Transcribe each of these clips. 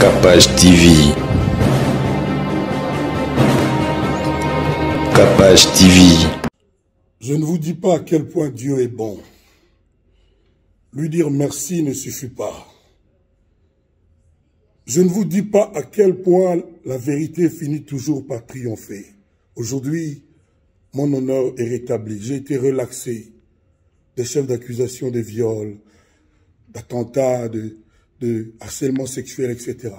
Capage TV. Capage TV. Je ne vous dis pas à quel point Dieu est bon. Lui dire merci ne suffit pas. Je ne vous dis pas à quel point la vérité finit toujours par triompher. Aujourd'hui, mon honneur est rétabli. J'ai été relaxé des chefs d'accusation de viol, d'attentats, de harcèlement sexuel, etc.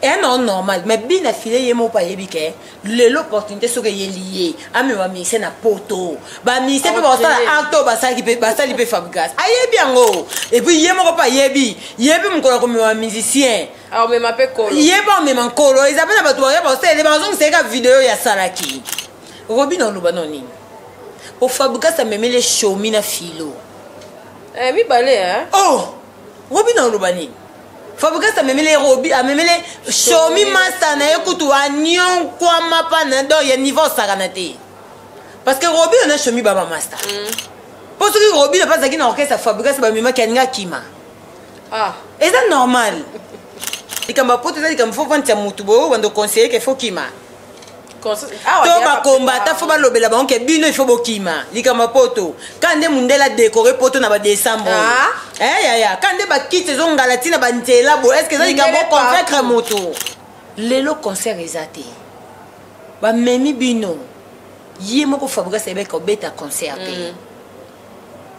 Et non normal, mais bien affilé yé mo pa yebike. L'opportunité sur que lié. Ami wa mi c'est na poto. Ba mi c'est pas ça acto ba ça qui peut ba ça li peut fabriquer. Aye bien go. Et puis yé mo pa yebi. Yebi mo ko mi wa musicien. Alors me m'appelle Kolo. Yé pas me man Kolo. Ils appellent ba toi ba c'est les banzong c'est ka vidéo ya salaki. Robin on luba noni. Pour fabriquer ça me met les show mina filo. Mi balé hein. Oh. Robin on luba ni. Fabriquer ça me met les robi, a me met les show mi master na écoute wa nyon kwa mapa na do ya niveau saganate. Parce que Robi on a show mi baba master. Parce que Robi n'a pas zaki na orchestre fabriquer ça ba mi ma kenga kima. Ah. Et c'est normal. Et quand ma pote ça dit comme faut vendre mutu bo wando conseiller que faut kima. Ah to ba combattre faut ba lobela ba on ke bino il faut bokima. Likama poto. Quand ndé mundela décorer poto na ba décembre. Ya quand ndé ba kite zo ngalatina ba ntela bo est-ce que ça likama convaincre moto. Lelo concert ezate. Ba memi bino. Yé moko fabriquer ça ko beta concert.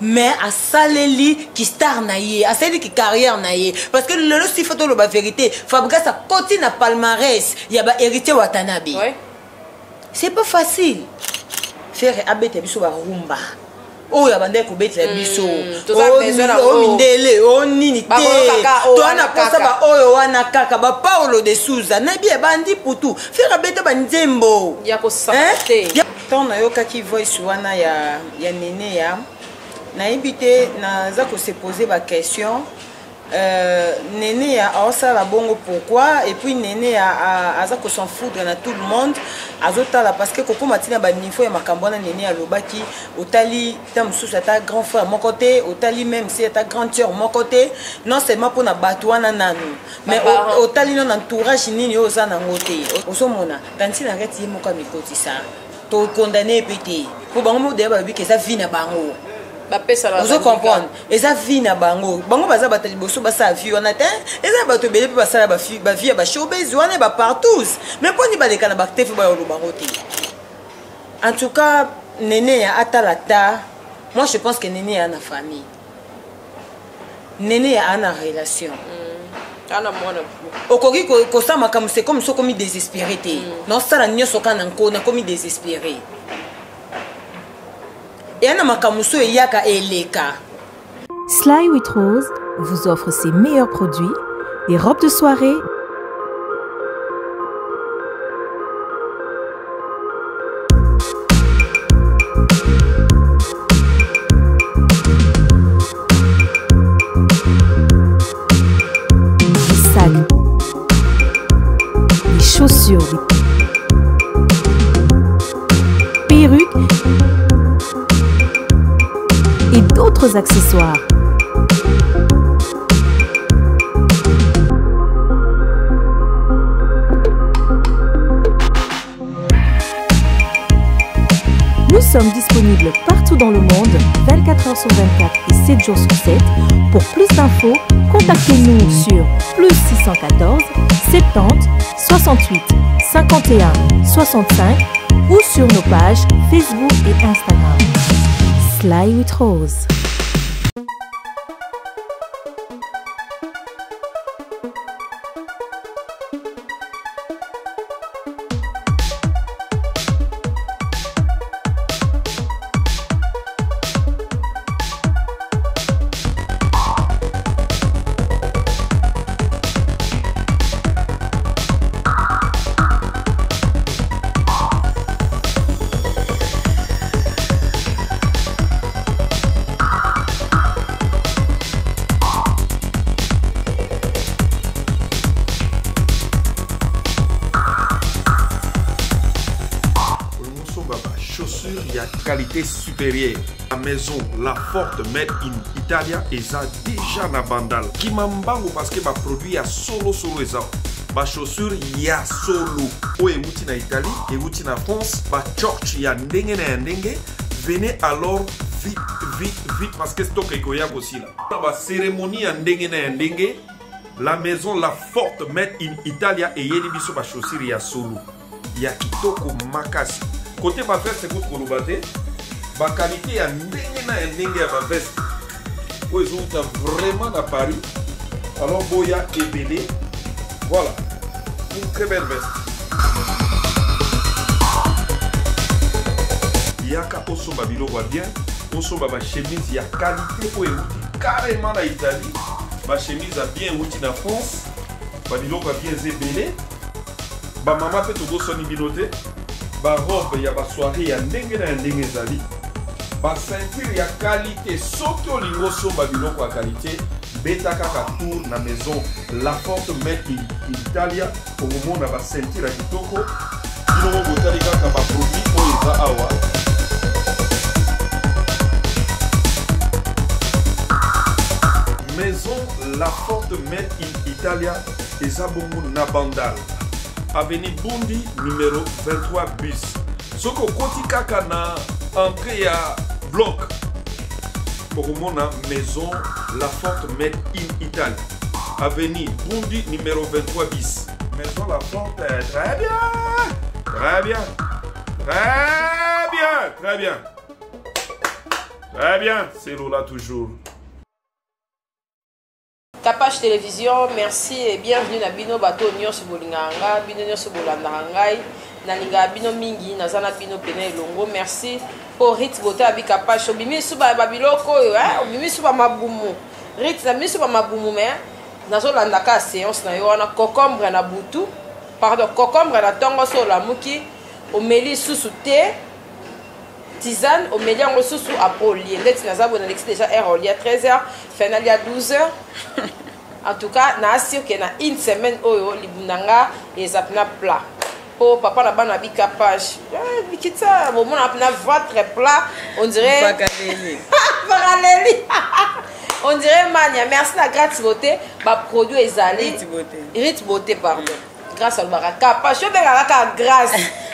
Mais à saleli qui star naïe, à saleli qui carrière naïe, parce que le si photo le ba vérité, fabriquer ça continue na palmarès, il y a ba héritier Watanabe. Ouais. C'est pas facile. Faire abete biso ba rumba. Oh ya bande ko bete biso. Oh mindele, oh nini te. To ana posa ba oyo wana kaka ba Paulo de Souza. Na bien bandi putu. Faire abete ba nzembo. Ya ko sapate. Ton na yoka ki voice wana ya nene ya. Na ibité na za ko se poser ba question. Néné a ça la bongo pourquoi et puis Néné a ça qu'on s'en fout dans tout le monde azotala parce que koko matina ba niveau ya makambona Néné a lobaki otali tam sous ta grand frère mon côté otali même si ta grande sœur mon côté non seulement pour na batwana nanu mais otali non entourage nini oza na ngote osomona tanti na ngati moka mikoti ça to condamner pété pour bango de ba bi que ça vie na bango. Vous comprenez? Et ça vit na bango. Bango baza batali boso basa vie on atteint. Et ça bato belé pe basa ba vie ba showbiz on est ba partout. Mais pour ni ba lekana ba tefu ba lo bangote. En tout cas, Néné a atalata. Moi je pense que Néné a na famille. Néné a na relation. Ana mwana. Okoki ko ça makam c'est comme so comme désespéré té. Non ça la nyoso kana nko na comme désespéré. Sly with Rose vous offre ses meilleurs produits, les robes de soirée, les sacs, les chaussures, les perruques et d'autres accessoires. Nous sommes disponibles partout dans le monde, 24 heures sur 24 et 7 jours sur 7. Pour plus d'infos, contactez-nous sur +614 70 68 51 65 ou sur nos pages Facebook et Instagram. Sly with Rose. a qualité supérieure. La maison La Forte Made in Italia eza déjà na bandal. Kimambango parce que ba produit ya solo eza. Ba chaussure ya solo. O euti na Italie, euti na France, ba church ya ndenge na ndenge. Venez alors vite parce que stock ekoya aussi là. Ba cérémonie ya ndenge na ndenge. La maison La Forte Made in Italia et yeli biso ba chaussure ya solo. Ya kitoko makasi. Côté ba veste ko kolobate, ba qualité ya ndenge na ndenge ya ba veste. Ko ezouta vraiment na Paris. Alors boya ebele. Voilà. Une très belle veste. Yaka osomba biloko bien, osomba ba chemise ya qualité ko euti carrément na Italie. Ba chemise a bien outi na France. Ba biloko bien ebele. Ba mama pe togo soni binote. Ba robe ya ba soirée ya ndenge na ndenge zali. Ba ceinture ya qualité soki olingo somba biloko ya qualité. Beta kaka tour na maison La Forte Made in Italia. Pour moment na ba ceinture ya kitoko. Biloko botali kaka ba produit oyo eza awa. Maison La Forte Made in Italia eza bongo na bandal. Avenue Bundi numéro 23 bis. Soko koti kaka na entrée ya bloc. Pour mona maison La Forte Made in Italie. Avenue Bundi numéro 23 bis. Maison La Forte, très bien. Très bien. Très bien. Très bien. Très bien. C'est là toujours. Kapach Télévision, merci et bienvenue na bino bato nyonso bolinganga, bino nyonso bolandaka ngai, nalinga bino mingi, nazana bino pene longo, merci pour Rit Beauté abi Kapach, obimi suba babiloko oyo, obimi suba mabumu, Rit na misu ba mabumu me, nazo landaka séance na yo wana concombre na butu, pardon, concombre na tongo so la muki, omeli susu te, tisane, omeli yango susu apoli, ndeti nazabo na lexi déjà heure il y a 13h, final il y a 12h. En tout cas, na assure que na une semaine oyo libunanga ezapna plat. Po papa na bana bika page. Bikita bon na votre plat, on dirait parallèle. On dirait mania. Merci la Rit Beauté, ba produit ezali. Rit Beauté pardon. Grâce à baraka page, je vais la grâce.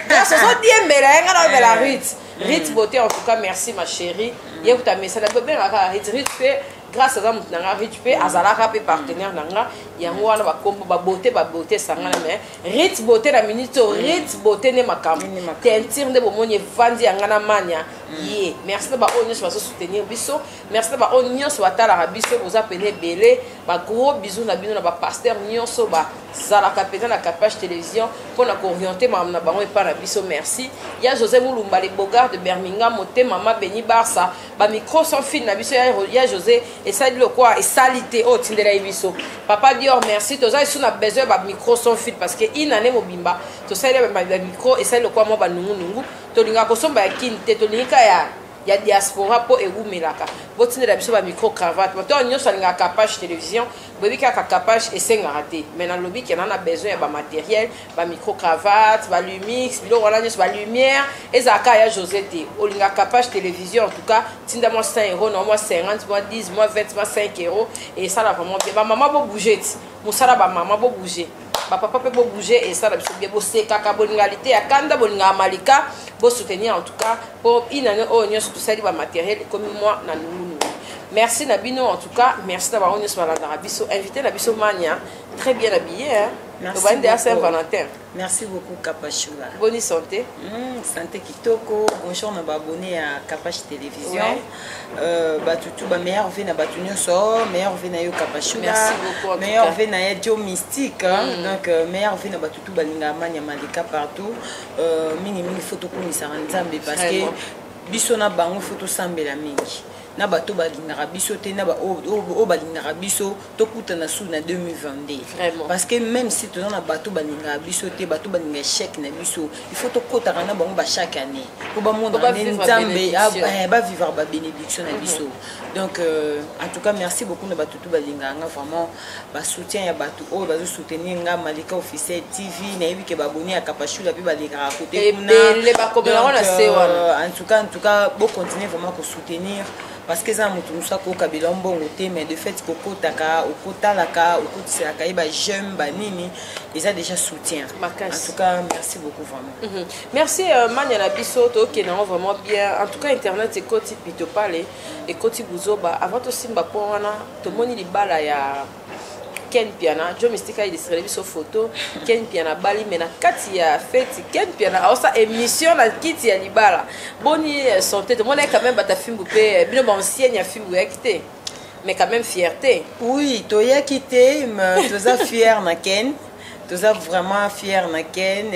Grâce à ça die melenga na la Rit Beauté en tout cas merci ma chérie. Hier tu as mis ça la bébé la Rit fait grâce à ça mutanga Rit fait azalaka pe partenaire nanga yango wana ba kombo ba beauté sangana mais Rit Beauté na minute Rit Beauté ne makambo teinture de bomonye vandi yangana mania ye merci ba onyo so soutenir biso merci ba onyo so atala biso boza pene belé ba gros bisous na bino na ba pasteur nyonso ba zalaka pena na Kapach Télévision pour na orienter mam na bango et pas na biso merci ya José Moulumba les Bogards de Birmingham moté mama Beni Barça ba micro sans fil na biso ya José et ça dit le quoi et salité oh tindela biso papa Dior merci toza ici na besoin ba micro sans fil parce que inane mobimba to ça ba micro et ça le quoi mo ba nungu to linga ko somba kinte to linga ya diaspora po eumelaka botindela biso ba micro cravate bato nyonso linga Kapach Télévision bobi kaka Kapach et senga raté mais na lobby qui en a besoin ya ba matériel ba micro cravate ba lumix bilo wana nyonso ba lumière ezaka ya José T olinga Kapach Télévision en tout cas tinda moi 5 euros non moi 50 moi 10 moi 20 moi 5 euros et ça là vraiment bien ba maman bo bouger musala ba maman bo bouger ba papa peut bouger et ça la biso bien bosser kaka boningalité ya kanda boninga malika bo soutenir en tout cas pour inane onyo tout ça ba matériel comme moi na nous. Merci Nabino en tout cas, merci d'avoir onyo sur la biso invité la biso mania très bien habillé hein. Merci à Saint-Valentin. Merci beaucoup Kapachula. Bonne santé. Santé kitoko. Bonjour na abonné à Kapach Télévision. Batutu ba meilleur vie na batu nyonso, meilleur vie na yo Kapachula. Merci beaucoup. Meilleur vie na Dio Mystique donc meilleur vie na batutu balinga mania malika partout. Mingi photo ko misara nzambe parce que biso na bango photo sambela mingi. na bato balingaka biso te na ba o balingaka biso tokutana su na 2022 parce que même si toza na bato balingaka biso te bato balinga échec na biso il faut tokotaka na bango chaque année po bamona nde nzambe bavivre babénédiction na biso. Donc en tout cas merci beaucoup na bato tu balingaka vraiment basoutien ya bato oyo bazosoutenir nga Malika Officiel TV nayebi ke baboni ya Kapashula mpe balingaka kote kuna. En tout cas bon continuer vraiment à soutenir parce que ça mutu musa ko kabila mbongo te mais de fait kokotaka okotalaka okotiselaka ba jeune banini ils a déjà soutien. En tout cas merci beaucoup vraiment. Merci Mania na biso to ke na vraiment bien. En tout cas internet ekoti pito pale ekoti buzoba avant to simba po wana to moni libala ya Ken Piana, Joe Mystica il distribue sa photo. Ken Piana Bali mena kati ya fête. Ken Piana alors ça émission la kiti ya libala. Boni santé, tout le monde est quand même bata film boupé. Bien bon ancien ya film boupé. Mais quand même fierté. Oui, toya quitté, mais toza fier na Ken. Toza vraiment fier na Ken.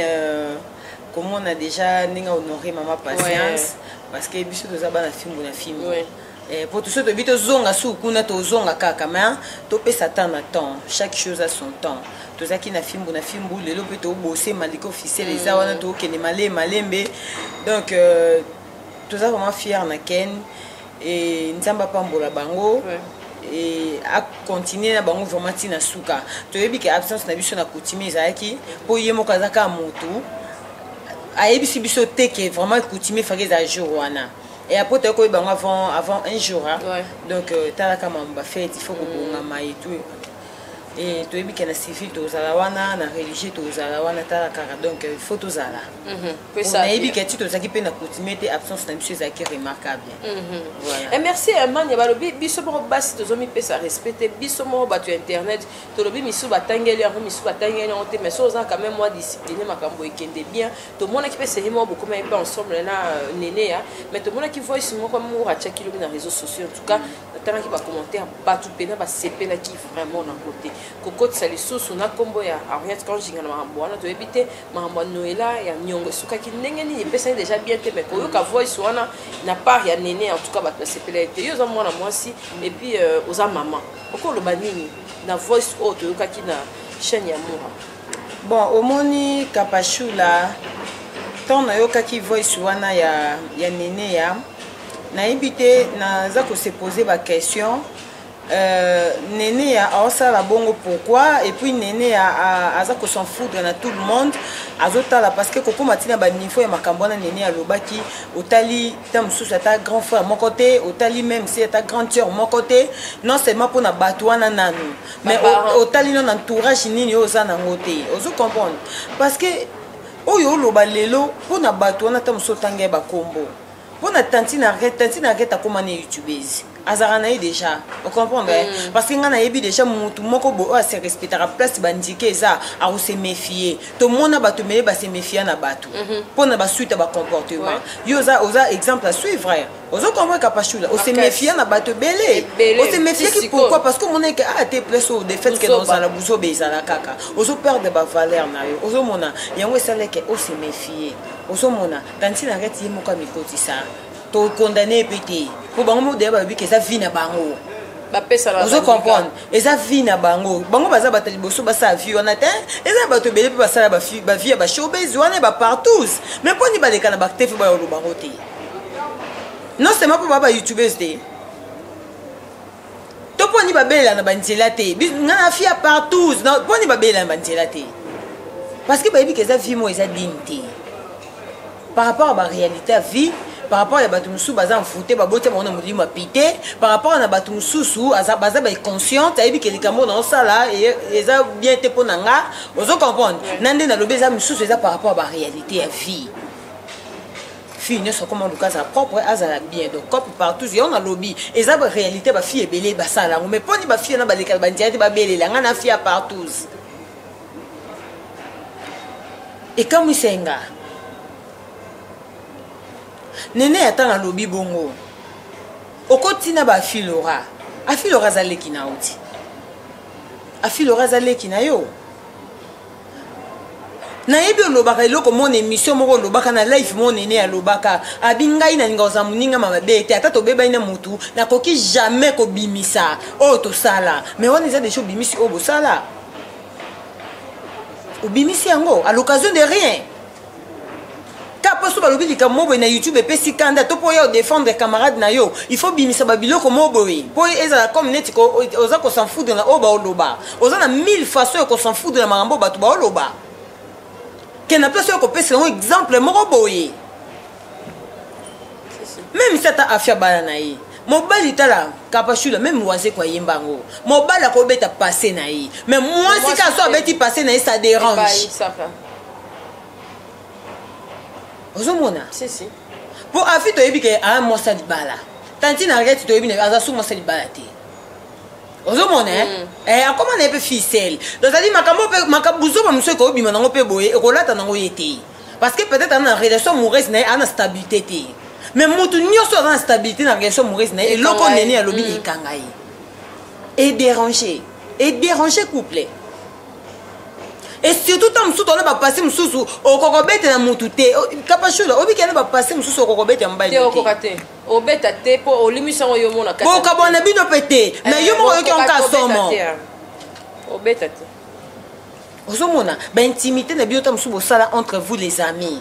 Comment on a déjà ninga honoré maman patience parce que biso toza ba na film na film. Oui. Pour tout ça, tu as zonga sous kuna to zonga kaka mais to pesa temps na temps. Chaque chose a son temps. To za ki na film le lo to bosser Malika Officiel les a wana to kene malembe. Donc to za vraiment fier na Ken et nzamba pambola bango. Et à continuer na bango vraiment tina suka. To yebi ke absence na biso na coutume ezaki po yemo kazaka motu. Ayebi si biso te ke vraiment coutume fage za jour wana. Et après, tu as avant un jour. Hein? Ouais. Donc, tu as la fête, il faut que tu aies et tout. Et tu as dit qu'il y a civil, tu as religieux, tu as donc il faut tout ça. Tu as dit que tu as dit absence de remarquable. Et merci Mania Balobi, bisomo basi to zomi pesa respecter bisomo batu internet, to lobi misu batangeli en misu batangeli en mais ça quand même moi discipliné makambo ekende bien. To mona ki pesa himo beaucoup mais pas ensemble na néné mais to mona ki voice mo comme mo racha ki lobi na réseaux sociaux en tout cas, tana ki ba commentaire batu pena ba sepela ki vraiment na côté. Kokoti sali susu na kombo ya Ariette quand jinga na mambo wana to ebite mambo Noela ya nyongo suka ki ndenge ni pesa déjà bien te mais ko ka voice wana na part ya néné en tout cas ba sepela te yo za mwana mwasi et puis oza maman oko lo banini na voice auto yo ka ki na chaîne ya mura bon omoni Kapashula ton na yo ka ki voice wana ya néné ya na ibite na za ko se poser ba question Néné a ça la bongo pourquoi et puis Néné a ça qu'on s'en fout dans tout le monde azotala parce que koko matina ba niveau ya makambona Néné a lobaki otali tam sous ta grand frère mon côté otali même si ta grande sœur mon côté non seulement pour na batwana nanu mais otali non entourage nini oza na ngote ozo comprendre parce que oyo loba lelo pour na batwana tam sotange ba kombo pour na tantina arrête à comment youtubeuse azarana déjà on comprend parce que ngana yebi déjà mutu moko bo a se respecter à place bandike ça a se méfier to mona bato mele ba se méfier na bato pour na ba suite ba comportement yo za oza exemple à suivre ozo comprendre Kapashula o se méfier na bato belé o se méfier qui pourquoi parce que mon est a été place au défaite que dans la bouso beza la kaka ozo perdre ba valeur na yo ozo mona yango ça que o se méfier ozo mona tantina arrête yemo ka mikoti ça to condamner pété pour bango de ba bi que ça vie na bango ba pesa la vous comprendre et ça vie na bango baza batali boso ba sa vie on atteint et ça bato belé ba sala ba vie ba showbiz wana ba partout mais pour ni ba lekana ba tefi ba lo bango te non c'est pas pour ba youtubers te to pour ni ba bela na banzela te ngana fia partout non pour ni ba bela na banzela te parce que ba bi que ça vie mo eza dignité par rapport à la réalité à vie par rapport à Batumusu baza fouté ba bote mon modi ma pité par rapport à Batumusu aza baza ba consciente ayebi ke likambo na sala et eza bien te ponanga ozo comprendre nande na lobeza mususu eza par rapport à la réalité à vie fille ne so comment le cas propre azala bien donc comme partout y on a lobby eza ba réalité ba fille belé ba sala mais poni ba fille na ba lekal ba ndiate ba belela ngana fille partout et comme isenga Néné attend à lobby bongo. Au quotidien, ba filora. A filora zale qui na oti. A filora zale qui na yo. nayebi olobaka eloko mon émission moko olobaka na live mon nene alobaka abingai na ninga oza moninga mabe te ata tobeba ina mutu nakoki jamais kobimisa oyo tosala mais wana eza des choses bimisi oyo bosala obimisi yango à l'occasion de rien kaposo balobi likambo boye na YouTube epesi kanda to po ya défendre camarade na yo il faut bimisa babiloko mo boye po ezala comme neti ko oza ko s'en foutre na oba oloba oza na 1000 façons ko s'en foutre na makambo bato ba oloba kena place ko pesa un exemple moko boye même si ta afia bala na ye mobali tala kapashula même waze kwa yembango mobali ko beta passer na ye mais moi si ka so beti passer na ye ça dérange ozomona si pour afi to yebi ke a mosa di bala tanti na rete to yebi na aza su mosa di bala te ozomona akoma na pe ficelle donc ça dit makabuzo ba muso ko bima nango pe boye ko lata nango yete parce que peut-être na relation amoureuse na ana stabilité te mais mutu nyoso na stabilité na relation amoureuse na eloko nene alobi ekangai et déranger couple. Et surtout tant mususu tolo passer mususu okokobete na mutu te kapashula obikene ba passer mususu okokobete mbali te okokate obeta te po olimisa yo mona kata bo kabona bino pete mais yo mo yoki onka somo obeta te ozomona ba intimité na bio tant mususu bosala entre vous les amis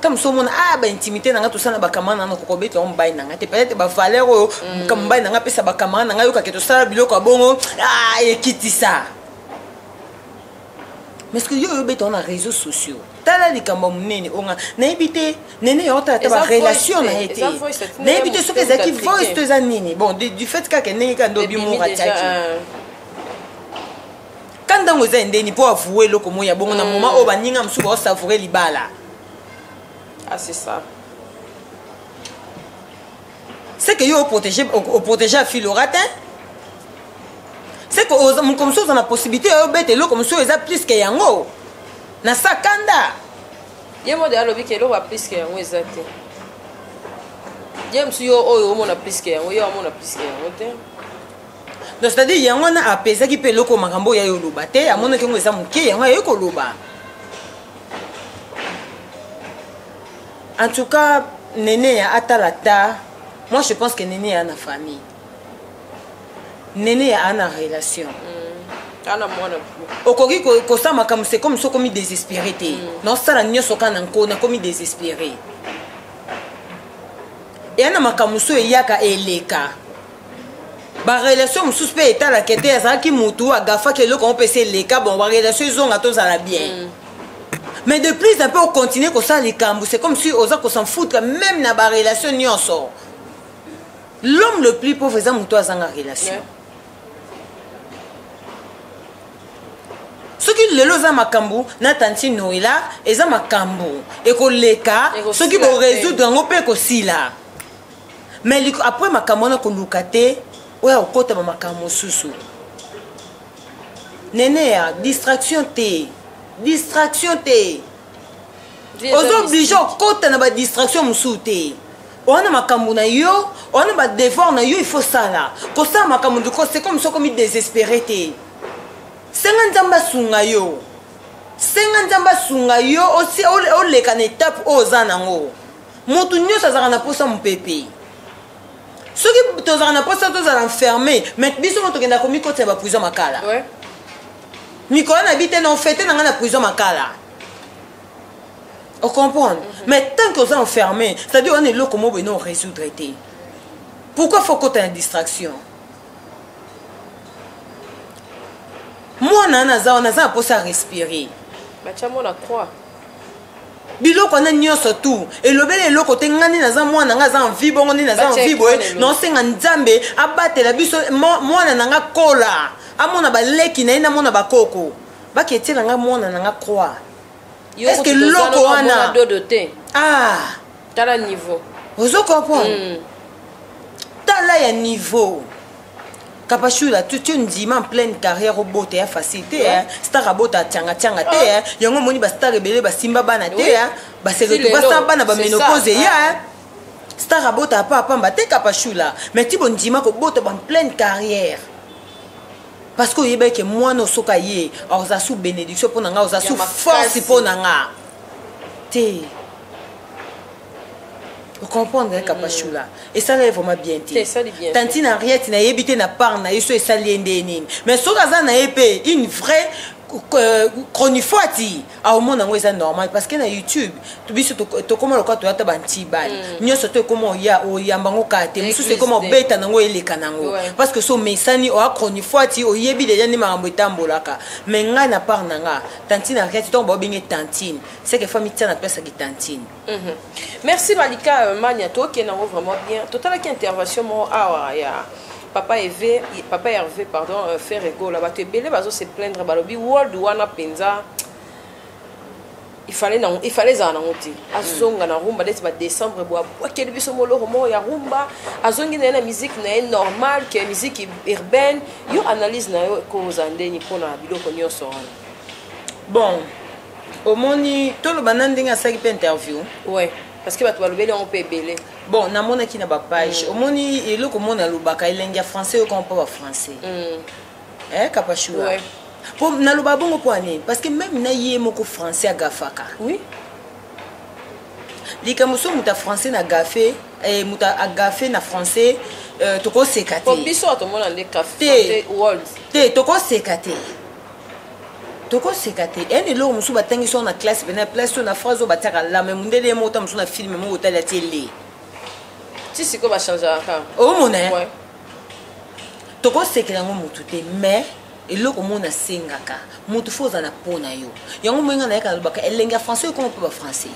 comme somona ba intimité nanga to sana ba kamana na kokobete mbali nanga te peut-être ba valeur oyo kambali nanga pesa ba kamana nanga yo ka keto sala biloko abongo ekitisa. Mais ce que yo beto na réseaux sociaux tala likambo munene onga na ebité nene yo ta ba relation na été na ebité ce que ça qui voice te zanini bon du fait que nene ka ndo bi mo rataki quand dans vous ndeni pour avouer loko mo ya bongo na moment o baninga msuko o savourer libala c'est ça c'est que yo protéger filo ratin. C'est que comme ça on a la possibilité de bête l'eau comme ça ils a plus que yango na sakanda yemo de alobi ke lo va plus que yango ezate yem su yo oyo mo na plus que yango yo mo na plus que yango te donc c'est à dire yango na apesa ki pe loko makambo ya yo loba te amona ke ngo eza muke yango ya ko loba en tout cas nene ya atalata moi je pense que nene ya na famille nene a une relation okoki kosa makamu c'est comme so komi désespéré te non sala nyoso kana nkona komi désespéré et ana makamu so yaka eleka ba relation mususu pe etala kete azaki mutu agafa ke loko on peut se leka bon ba relation zonga to za bien mais de plus un peu on continue kosa likambu c'est comme si oza ko s'en foutre même na ba relation nyoso l'homme le plus pauvre c'est mutu azanga relation soki lelo za makambu na tanti noila eza makambu ekoleka soki bo résoudre ngo pe ko sila mais après makambu na ko lukate oya okota ba makambu susu nene ya distraction te ozo obligé okota na ba distraction musu te ona makambu na yo ona ba devoir na yo il faut ça là ko ça makambu de ko c'est comme ça comme désespéré te senga nzamba sunga yo aussi oleka na étape oza nango mutu nyonso azaka na posa mopepe soki tozaka na posa tozala enfermé mais biso mo tokenda komikota ba prison makala mikolo na bite na ofete nanga na prison makala on comprend mais tant que oza enfermé c'est-à-dire on est là comme on non résoudre te pourquoi faut qu'on ait une distraction moi naza posa respirer bachamo na croix biloko na nyonso tu elobele eloko te ngani naza mwana nga za envie bongo ni naza envie boye non senga nzambe abatela biso mwana nanga kola amona baleki na ina mona bakoko baketela nga mwana nanga croix est-ce que loko wana tala niveau ozo comprendre tala ya niveau Kapashula, tu une dis en pleine carrière au bote ya facilité star abota tianga te yango moni ba star rebelle ba simba bana te ba se retrouver ça bana ba ménopause ya star abota pa te Kapashula mais ti bon dima ko bote en pleine carrière parce que oyeba ke mwana osoka ye aza sous bénédiction pour nanga aza sous force pour nanga te. Vous comprenez Kapashula et ça là vraiment bien dit. Tantine Henriette na yebité na part na yeso et ça liendeni. Mais sokaza na épée une vraie chronifati au monde ngo eza normal parce que na YouTube tu biso to comment le quoi to ata banti bali nyoso to comment ya o yambango kate musu c'est comment beta nango eleka nango parce que so mesani o chronifati o yebi déjà ni marambo etambolaka mais nga na part nanga tantine Henriette to bobinge tantine c'est que famille tana pesa ki tantine. Merci Malika Magnato qui est vraiment bien total qui intervention mo ya Papa Hervé, pardon, fait rigolo là-bas. Tu es belé, bazo se plaindre, balobi world wana penza. Il fallait ça na ngoti. Azonga na rumba dès décembre bois. Quel biso molo romo ya rumba. Azongi na musique na normal, que musique urbaine. Yo analyse na yo ko zandeni ko na biloko nyonso. Bon. Au moni tout le banandinga ça qui peut interview. Ouais. Parce que bato balobeli on peut belé. Bon, na mona ki na ba page. Au moni elo ko mona lubaka elenga français ko pas français. Kapashua. Ouais. Pour na luba bongo poani parce que même na yé moko français agafaka. Oui. Likamuso muta français na gafé et muta agafé na français toko sekate. Pour biso to mona le café world. Te toko sekate. Toko sekate ene lo musu batangi so na classe bena place na phrase bataka la même ndele mota musu na film mo hôtel ya télé. Si c'est quoi va changer encore. Oh mon ouais. Toko sekela ngo mutu te mais eloko mona sengaka mutu foza na pona yo. Yango mwenga na yaka lobaka elenga français ko pas français.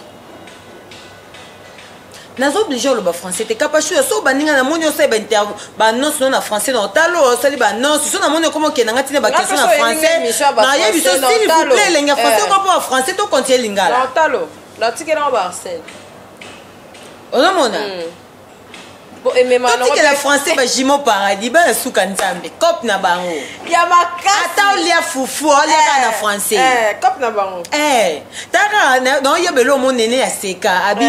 Nazo obligé le ba français te kapashu so baninga na monyo sa ba interview ba non na français dans talo sali ba non so na monyo comment ke na ngati ba question na français na yebi so s'il vous plaît lenga français ko pas français to kontie lingala dans talo la tikela ba Arsène ozomona bon et même que la français ba jimo paradis ba suka nzambe cop na bango ya makasi ata olia fufu olia na français cop na bango taka na yebelo mon nene ya seka abi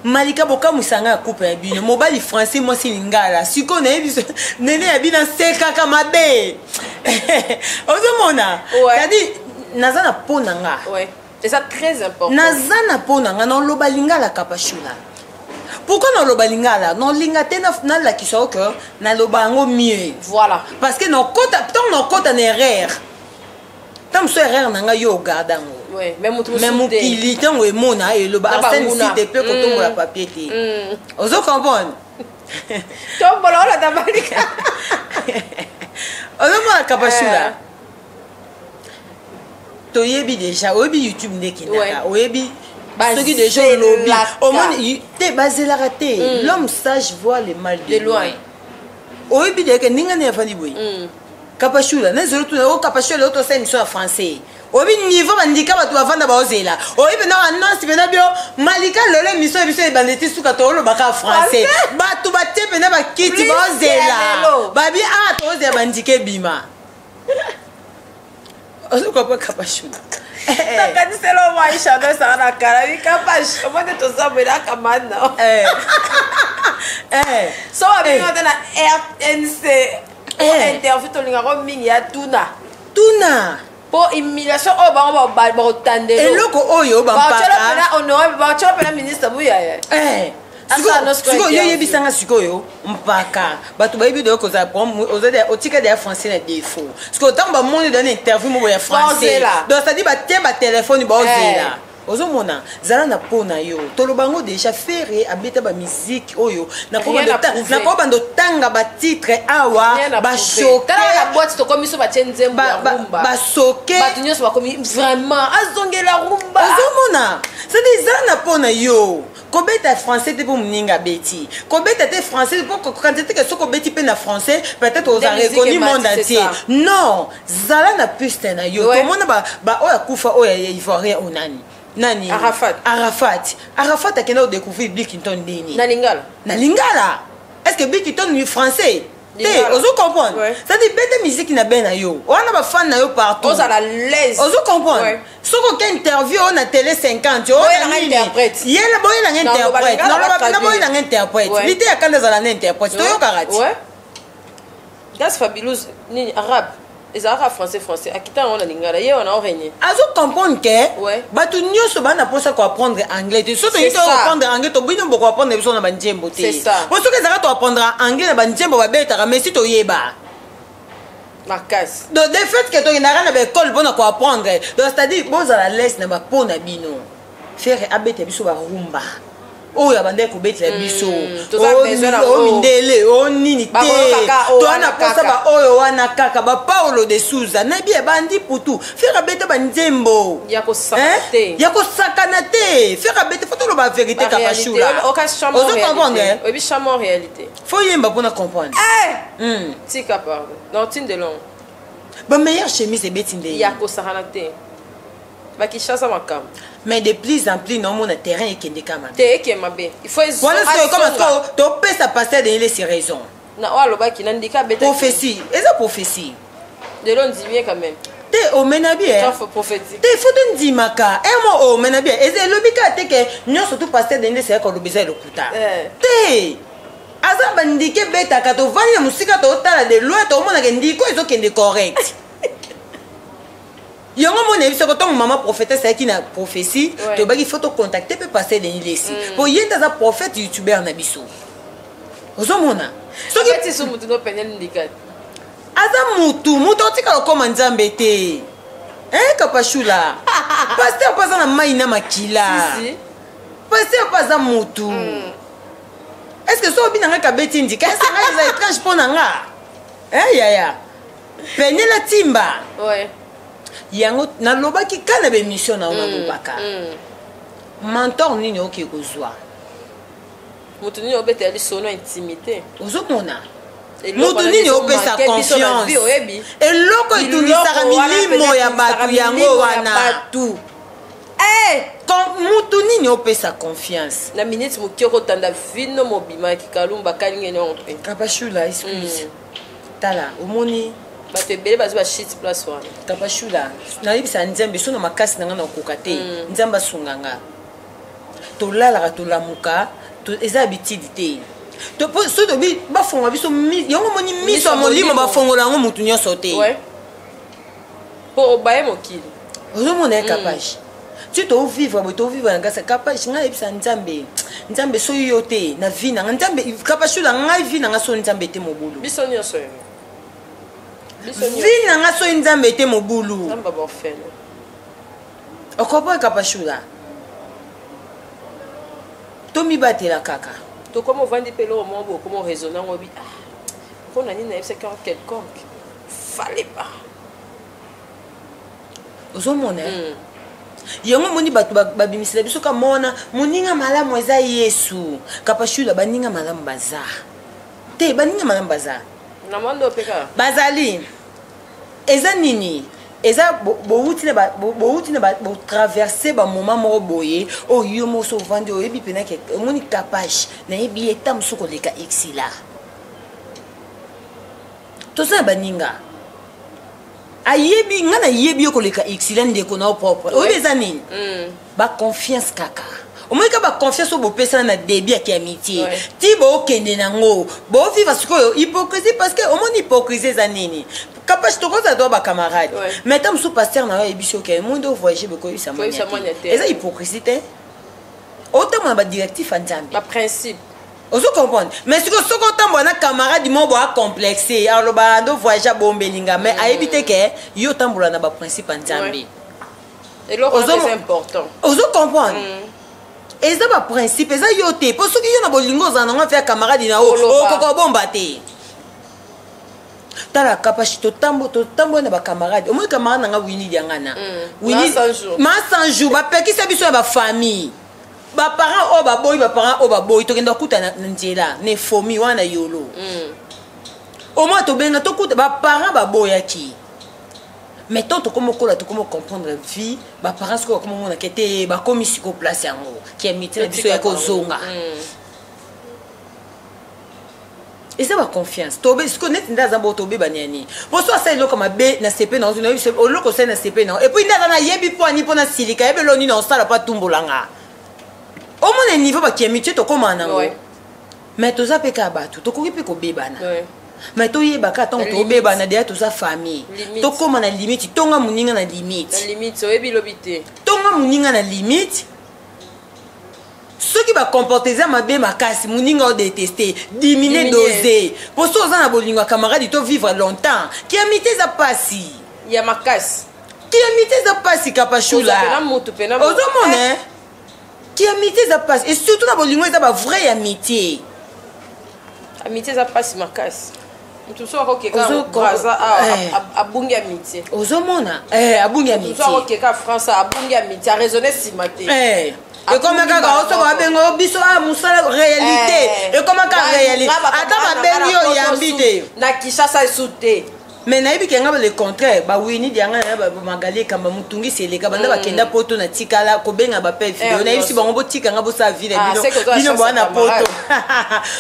Malika boka musanga coupe ya bino mobali français moi si lingala siko na yebi nene ya bina seka kama be ozomona c'est-à-dire nazana ponanga ouais c'est ça très important nazana ponanga non loba lingala kapashula. Pourquoi non loba lingala non lingate na la qui soit que na loba ngo mieux voilà parce que non kota tant non kota na erreur tant so erreur nanga yo gardango ouais même il tango e mona e loba Arsène si de peu kotongo la papier te ozo comprendre tombolo la tabalika ozo mona kapashula to yebi déjà oyebi YouTube ndeki naka oyebi ceux qui déjà lobby au monde te basé la raté l'homme sage voit le mal de loin oyebi de que ninga ne fandi boy kapashula na zelo tu o kapashula auto scène sur français oyebi niveau bandika batu bavanda baozela oyebi na annonce pena bio Malika lole mission biso e bandeti suka to lo baka français batu batte pena bakiti baozela babi a to ozela bandike bima ozo kwa kapashula takati selo maisha ndo sana kara vikapash omone tozabela kamana so abinga tena RNC interview to linga ko mingi ya tuna po humiliation o ba otandelo eloko oyo ba mpaka ba chola pena ministre buya siko yo yebisanga sikoyo mpaka bato bayebi de koza ozade otika de français na défaut siko tant ba monde donner interview mo ya français donc ça dit ba te ba téléphone ba ozela ozomona zala na pona yo tolobango déjà faire abeta ba musique oyo na ko bando tanga ba titre awa ba choquer la boîte to comme so ba tenzembo ya rumba ba choquer ba tunyo so ba comme vraiment azongela rumba ozomona c'est des zala na pona yo kobeta français te pour mninga beti kobeta te français pour quand tu que soko beti pe na français peut-être aux a reconnu monde entier non zala na piste na yo tout monde ba oya kufa oya ivoirien onani nani Arafat akenda découvrir Bill Clinton deni na lingala est-ce que Bill Clinton est français te ozo comprendre ça dit bête musique na ben na yo on a ba fan na yo partout on a l'aise ozo comprendre soko ka interview on a télé 50 yo na interprète yela boy na interprète non la boy na interprète l'idée ya kanda za na interprète to yo karati ouais Gas Fabulous ni arabe ezalaka français akita on na lingala ye on a régné azo comprendre que ouais batu nyonso bana posa ko apprendre anglais te soto yito apprendre anglais to bino boko apprendre biso na banjembo te c'est ça bo soki ezaka to apprendre anglais na banjembo babetaka mais si to yeba makasi donc de fait que to ina na ba école bona ko apprendre donc c'est-à-dire boza la laisse na ba pona bino faire abete biso ba rumba oyo abandai kobetela biso mindele o nini te toana posa ba oyo wana kaka ba Paulo de Souza na bi ebandi putu fera bete ba nzembo ya kosakana te fera bete foto lo ba vérité ka pashula ozo comprendre oui chamon réalité faut yemba pour comprendre tika pardon non tin de long ba meilleure chemise ebetinde ya kosakana te bakishasa makam mais de plus en plus non mon terrain et kende kama te ekemabe il faut voilà ce que comme ça to pesa passer de les raisons na walo baki na ndika beta prophétie eza prophétie de l'on dit bien quand même te o menabi faut prophétique te faut te ndimaka mo o menabi eza lobika te ke nyonso tout passer de les ko lobisa le kuta te aza bandike beta ka to vani musika to tala de loin to mona ke ndiko ezo kende correct yongo mona biso ko tongo mama prophétesse qui na prophétie to baki faut te contacter peut passer de l'isi pour yenda za prophète youtubeur na biso ozo mona soki ti so mutu no penel ndika aza mutu tika ko manzambe te kapashula pasteur paza na mai na makila pasteur paza mutu est-ce que so binanga ka beti ndika est-ce que ça étrange pour nanga ya penela timba ouais yango nalobaki kana be mission na ona lobaka mentor nini oke kozwa mutu nini obeta ali sono intimité ozomona mutu nini opesa confiance eloko itunisaka milimo ya bato yango wana mutu nini opesa confiance na minute moki okotanda vino mobima kikalumba kalingeni yango mpe kapashula excuse tala omoni bato ebele bazo bashit place wana kapashula nayebisa nzambe so na makasi na nga na okoka te nzambe asunga nga tolalaka tolamuka eza habitude te so tobi bafongola biso yango moni miso ya molimo bafongola yango mutu nyonso te mpo obaye mokili ozomona ye kapage ti tovivre boye tovivre na ngasa kapage ngai yebisa nzambe so yo te na vi nanga nzambe kapashula ngai vi nanga so nzambe te mobulu biso nyonso vi nanga so nzambe te mobulu okoboye kapashula tomibatela kaka tokoma ovandi mpe loko moko boye okoma oraisonne yango obi mpona nini nayebisaki yango quelconque fallait pas ozomona yango moni bato babimisela biso kamona moninga malamu eza yesu kapashula baninga malamu baza te baninga malamu baza na mondo peka bazali eza nini eza bouti na botraverse bamoment moko boye oyo yo moso ovandi oyebi mpena ke omoni kapage nayebi eta mosu koleka exila toza na baninga ayebi nga nayebi yo koleka exila ndeko na yo propre oyebi eza nini baconfiance kaka omonika baconfiance oyo bopesana na début yaki amitié ti bookende nango boviva sikoyo hypocrisie parce que omoni hypocrisie eza nini kapage tokozala to bacamarade mais ta mosu paster na yo ayebisi oke monde ovoyage bekoyebisa mania te eza hypocrisie te otambola badirectif ya nzambe baprincipe ozo comprendre mais sikoyo soki otambola na camarade mo boacomplexe aloba ndo voyage abombelinga mais ayebi te ke yo otambola na baprincipe ya nzambe ozo comprendre eza baprincipe eza yo te mpo soki yo na bolingo ozala nango afeya camarade na yo okoka obomba te tala kapashi totambola na bacamarade omoi camarade nanga wini liangana ma 100 jours bapekisa biso na bafamille baparent oyo baboyi baparent oyo baboyi tokenda kokuta na nzela na efomi wana yolo omoi tobenga tokuta baparent baboyaki mais tant tokoma okola tokoma comprendre vie baparent sikoyo bakoma omonaka ete bakomi sikoyo place yango kiamiti na biso ya kozonga eza baconfiance tobe sikoyo neti nde aza mbo tobebani ya nini mpo so asala eloko mabe na sepe na oloko osali na sepe na epuis nde aza nayebi mpo ani mpo na silika yebi elo nini osala mpo atumbolanga omona niveau bakiamiti tokomana nango mais toza mpe kaka bato tokoki mpe kobebana mais toyebaka ntango tobebana deya toza famille tokóma na limite tonga moninga na limite tonga moninga na limite soki bacomporte eza mabe makasi moninga odeteste dimine dose po so oza na bolingo ya camarade to vivre longtemps kiamite eza pasi ya makasi kiamite eza pasi kapashula ozomona kiamite eza pasi et surtout na bolingo eza bavrai amitié amitié eza pasi makasi mutu so akokeka braza abungi amitié ozomona abungi amitié mutu so akokeka France abungi amitié araisonne nsima te ekoma kaka oso babenga biso mosala réalité ekoma kaka réalité ata babengi oyo yambi te na Kinshasa esu te mais nayebi ke nga le contraire bawini dianga na bamagali ekamba motungisi eleka banda bakenda poto na tikala kobenga bape video nayebi si bango botika nga bosala vile bino bwana poto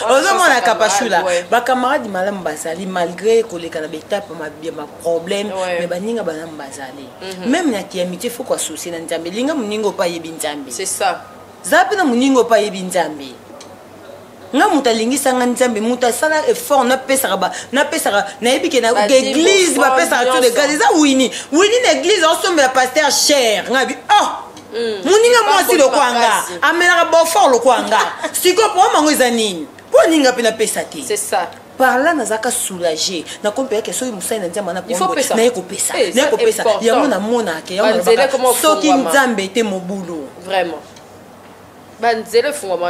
ozomona kapashula bakamaradi malamu bazali malgré koleka na betape maproblème mais baninga banamu bazali même na kiamitié faut koasocie na nzambe linga moninga opa yebi nzambe c'est ça za mpe na moninga opa yebi nzambe nga mutu alingisanga nzambe mutu asala effort napesaka nayebi ke na église bapesaka to de gaz eza wini na église osombela paster cher ngabi moninga mwasi lokwanga amelaka bofort lokwanga siko po mango eza nini po ninga mpe napesa te c'est ça par là nazalaka soulagé nakompeyake soki mosali na nzambe naye kopesa yango namonake soki nzambe ete mobulu vraiment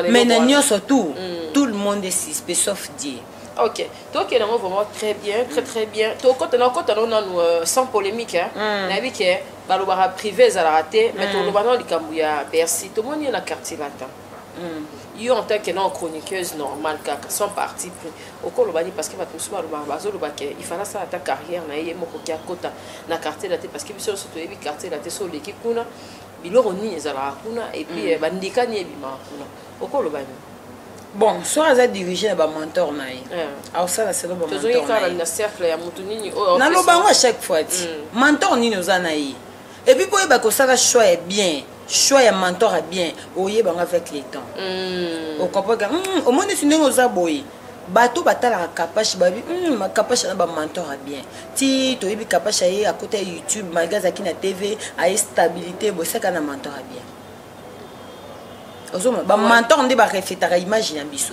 mais na nyonso tout le monde est suspect sauf Dieu. Ok, donc il y a vraiment très bien. Quand on a sans polémique, on a vu que le privé est raté, mais tout le monde a Bercy, tout le monde est dans le quartier latin. Il y a en tant que chroniqueuse normale, sans parti pris. Au cas où parce que il fallait ça ta carrière, na yé moko kia kota na quartier latin parce que biso surtout ebi quartier latin so l'équipe kuna biloko ni ezala kuna et puis bandika ni ebima kuna. Au cas où bon, soit aza dirigé na ba mentor na ye. Alors ça la c'est le mentor. Toujours il na cercle ya mutu nini o. Na lo bango à chaque fois ti. Mentor nini oza na ye. Et puis pour yeba ko sala choix est bien. Choix ya mentor est bien. Oye bango avec les temps. O comprend que au monde sinengo oza boye. Bato batala kapashi babi ma kapashi na ba mentor est bien. Ti to yebi kapashi ye à côté YouTube, magaza ki na TV, a stabilité bo saka na mentor est bien. Ba mentor nde ba refetaka image na biso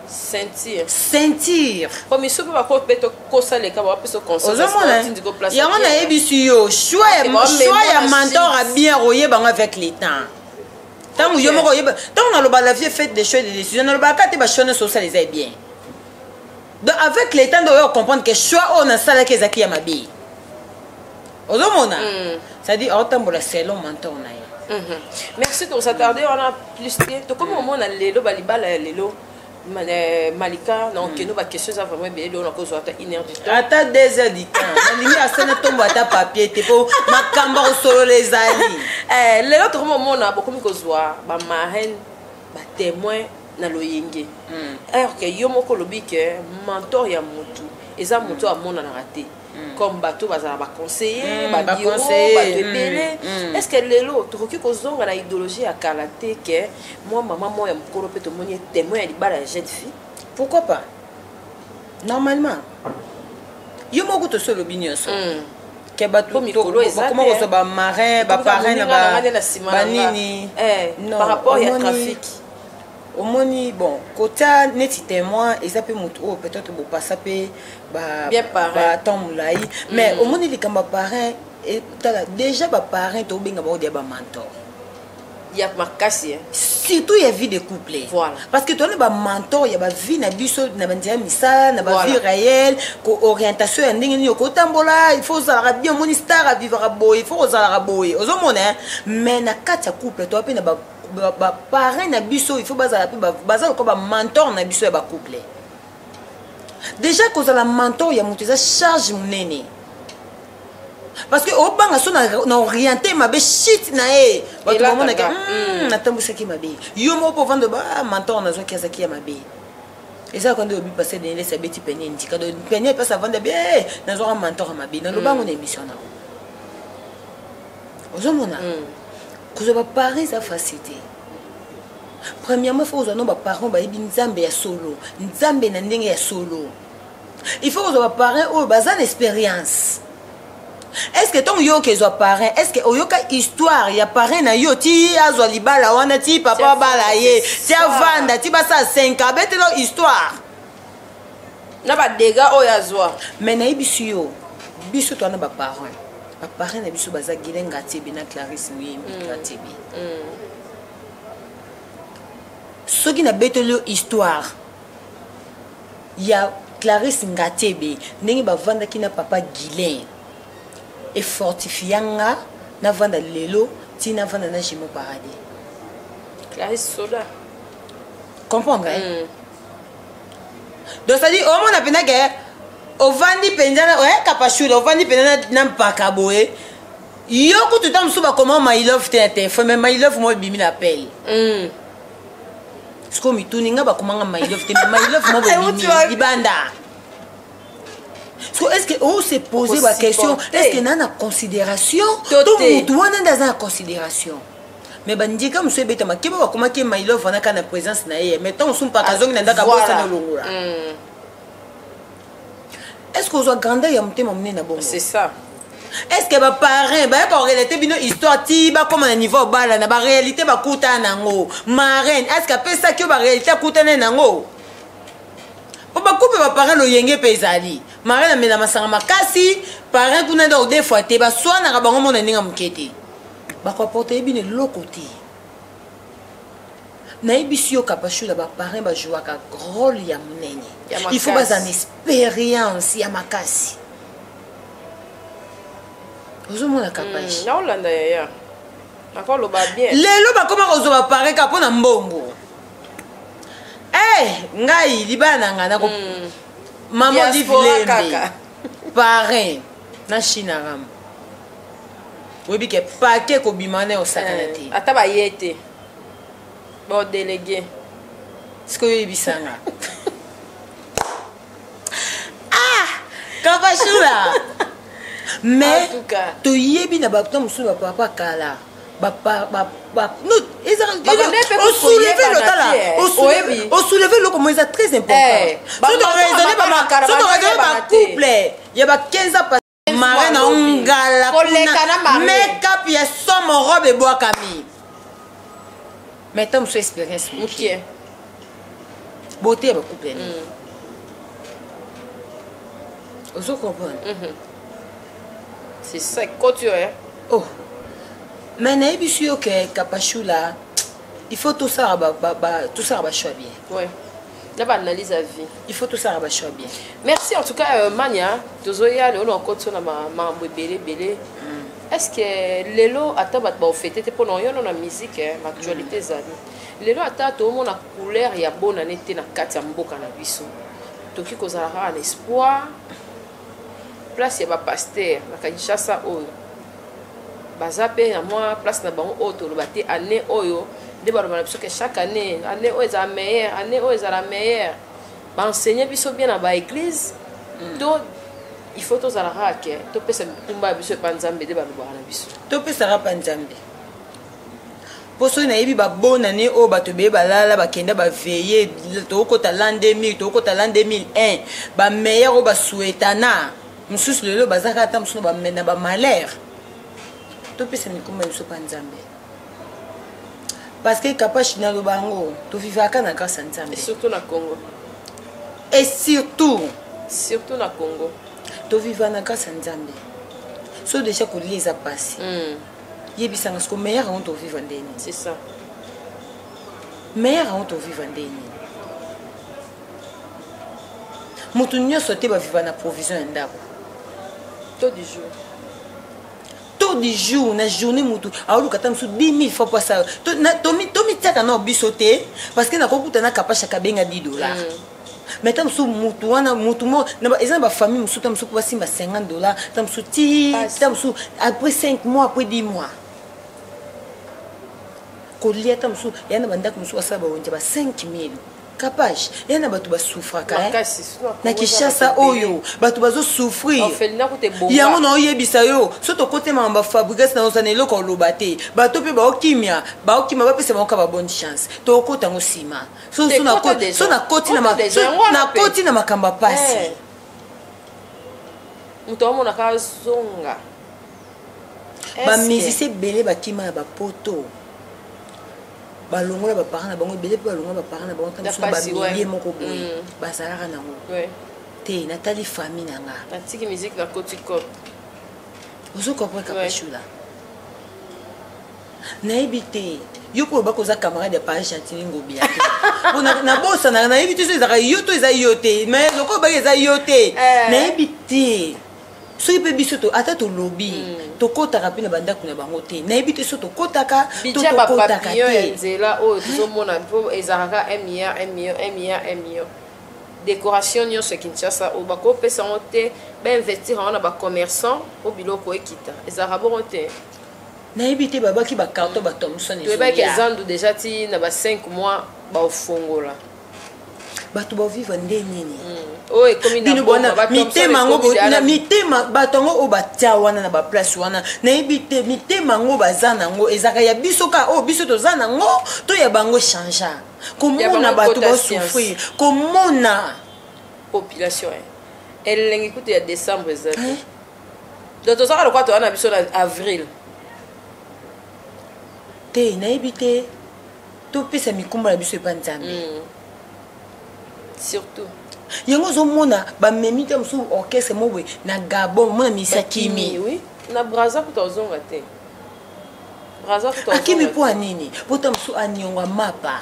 sentir comme isso ba ko beto kosa le ka ba peso conseil ndiko place yango na yebisu yo choix ya mentor a bien royer bango avec les temps tant yo moko yeba tant na lo ba la vie fait des choix de décision na lo ba ka te ba chone social les bien donc avec les temps de comprendre que choix on a sala ke zaki ya mabi ozomona ça dit autambola selon mentor na ye. Merci de s'attarder. On a plus de comment on a les lelo Malika donc nous va question ça vraiment bien on a cause à 1 heure du temps ata 2 heures du temps nalingi asana tombo ata papier te po makamba solo les ali les autres moments on a beaucoup kozwa ba marraine ba témoin na loyenge alors que yo moko lobi que mentor ya mutu eza mutu amona na raté comme bateau bazala ba conseiller ba bio ba tebele est-ce que lelo tokoki kozonga na idéologie ya kalaté que moi maman moi ya mukolo pe to moni témoin ya libala ya jeune fille pourquoi pas normalement yo moko to solo binyoso ke bato mikolo eza comment ko so ba marin ba parrain na ba nini par rapport ya trafic omoni bon kota neti témoin et ça peut montrer peut-être bo passa pe ba temps moulai mais omoni likamba parrain et déjà ba parrain to benga ba de ba mentor ya makasi surtout ya vie de couple voilà parce que toi ba mentor ya ba vie na biso na bandia misala na ba vie réelle ko orientation ya ndenge ni ko tambola il faut ça bien mon star à vivre à boy il faut ça boy ozomona mais na kati ya couple to pe na ba parrain na biso il faut bazala ko ba mentor na biso ya ba couple déjà ko za la mentor ya mutu za charge munene parce que au banga so na orienté ma be shit na e ba to mona ka na tambusa ki mabe yo mo po vendre ba mentor na zo kiasa ki ya mabe et ça quand on bi passer de laisser beti peine ndika do peine pas ça vendre bien na zo mentor mabe na lo bango na émission na ozomona que ba parents ça facilité premièrement faut que nos parents ba yebi nzambe ya solo nzambe na ndenge ya solo il faut que parents oh baza l'expérience. Est-ce que ton yo que zo parents est-ce que oyoka histoire ya parents na yo ti azwa libala wana ti papa bala ye ti avanda ti basa 5 abete lo histoire na ba dégâts o ya zwa mais na biso yo biso to na ba parents na biso baza gilenga tibi na Clarisse Muyembi tibi soki na betelo histoire ya Clarisse Ngatebe ndenge bavandaki na papa Guilain et fortifianga na vanda lelo ti na vanda na Jimo Paradis Clarisse Soda comprendre donc ça dit au moins na pena que au vandi pendana ouais kapashula au vandi pendana na mpaka boye yo ko tout temps suba comment my love te téléphone mais my love moi bimi l'appel ce comme tu ninga ba comment my love te my love moi bimi libanda est-ce que on s'est posé la question est-ce que nana considération tout mutu wana dans la considération mais bandi comme ce beta makeba ba comment que my love wana kana présence na ye mais tant on pas kazongi na ndaka bosa na longula est-ce que vous avez grandi à mon bon c'est ça est-ce que vos parents bah quand réalité bino histoire ti ba comme un niveau bala na ba réalité ba kuta nango marraine est-ce que pesa que ba réalité kuta nango pour ba couper ba parents lo yenge pezali marraine na masanga makasi parents kuna do des fois te ba soit na bango mona ninga mukete ba ko porter bino lo côté na ibisio kapashula ba parents ba jouer ka rôle ya munene il faut pas une expérience ya makasi ozomona kapage na olanda ya encore lo ba bien lelo ba koma kozoba parents ka pona mbongo ngai libana ngana ko maman di vilembe parents na China ram webi ke paquet ko bimane o sakanati ata ba yete bon délégué ce que yebi sanga kapashula mais to yebi na ba musu ba papa kala on soulever le comment c'est très important couple il y a 15 ans marraine ongala make up ya somme robe et bois camille mais tom sous expérience OK beauté ba couple ozo comprendre c'est ça couture oh mais na ebisu yo ke kapashula il faut tout ça tout ça ba choix bien ouais na ba analyse à vie il faut tout ça ba choix bien merci en tout cas Mania tozoya le on continue na mambo belé est-ce que lelo ata ba fêter te pour non na musique actualité zali lelo ata to mona couleur ya bonne année te na kati ya mboka na biso toki kozala un espoir place ya ba pasteur na Kinshasa oyo bazape na moi place na bango auto lo baté année oyo de ba na biso que chaque année oyo eza meilleure année oyo eza la meilleure ba enseigner biso bien na ba église to il faut to zala que to pesa kumba biso pa nzambe de ba lo na biso to pesa ra pa nzambe poso na yebi ba bonne année oyo bato be balala bakenda ba veiller to ko ta l'an 2000 to ko ta l'an 2001 ba meilleur ba souhaitana mususu lelo bazaka ata mususu ba mena ba malheur to pesa mikumba biso pa nzambe parce que kapashi na lobango to vivaka na grâce à nzambe surtout na Congo et surtout na Congo to vivre na grâce à nzambe so déjà ko lisa passer yebisanga ce que meilleur on to vivre ndeni c'est ça meilleur on to vivre ndeni mutu nyonso te ba vivre na provision ya ndako taux du jour na journée mutu aoluka ta musu 10 000 fois ça tomi tiaka na biso te parce que nakokuta na kapasha kabenga $10 mais ta musu mutu wana mutu mo na eza ba famille musu ta musu basimba $50 ta musu ta musu après 5 mois après 10 mois kolia ta musu yana bandaka musu asaba wonja ba 5 000 capage yana bato ba souffraka na Kinshasa oyo bato bazo souffrir yango na oyebisa yo soto kote mamba fabrication na ozana eloko lobate bato pe ba okimia ba pesa ba ka bonne chance to kota ngo sima so na koti na makamba pasi muto amona ka zonga ba musicien belé ba kima ba poto balongola ba parents na bango belé balongola ba parents na bango tant so ba millier moko boye ba salaka nango te Nathalie famille nanga atiki musique la côte cop ozo comprendre kapashula nayebi te yo po bakoza camarade ya Paris Châtillon Ngobia na bosa na nayebi te so ezaka yo to eza yo te mais loko ba eza yo te nayebi te soki mpe biso ata tolobi tokotaka mpe na bandako na bango te nayebi te so tokotaka to tokotaka te nzela oyo tozomona mpo ezalaka 1 milliard décoration nyonso ya Kinshasa oyo bakopesa yango te bainvestir yango na bacommerçant po biloko ekita ezalaka bongo te nayebi te babaki bakarton bathomson toyebaki ezandu déjà ti na ba 5 mois baofongola bato bavivre nde nini oyo ekomi na mitema yango mitema bato yango oyo batia wana na baplace wana nayebi te mitema yango baza nango ezalaka ya biso ka oyo biso toza nango to ya bango changea komona bato basouffrir komona population elengi kutu ya décembre ezali donc tozaka lokwa toza na biso na avril te nayebi te topesa mikumba na biso epa nzambe surtout yango ozomona bamemi te mosusu orchestre mo boye na Gabon mona misa kimi oui na Brazza kuta ozonga te akimi mpo anini pota mosusu anionga mapa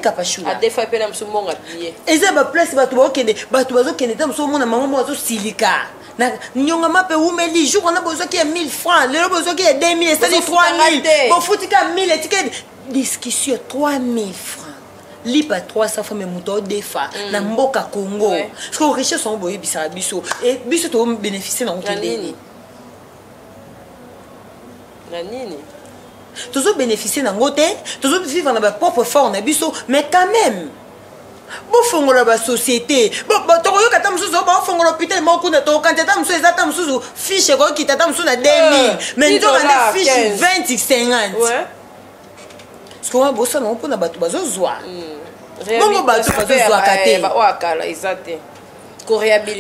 kapashula adefa mpe na mosusu mbongo abie eza baplace bato bazokende te mosusu omona mango mo bazosilika nyonga mape umeli jour wana bozwaki ya 1000 francs lelo bozwaki ya 2000 esali 3000 bofutika 1000 etike discussion 3000 francs lipa 300 francs mais moto odefa na mboka Congo parce que richesse on boyebisaka biso et biso to bénéficier na nini na nini tozo bénéficier na ngote tozo vivre na ba propre forme na biso mais quand même bofongola ba société tokoyoka ta mosusu baofongola hôpital moko kuna tokante ta mosusu eza ta mosusu fiche ekokita ta mosusu na 2000 mais nzoka nde fiche 20 50 sikoyo bosala ngo mpona bato bazozwa bongo bato bazozwaka te oakala eza te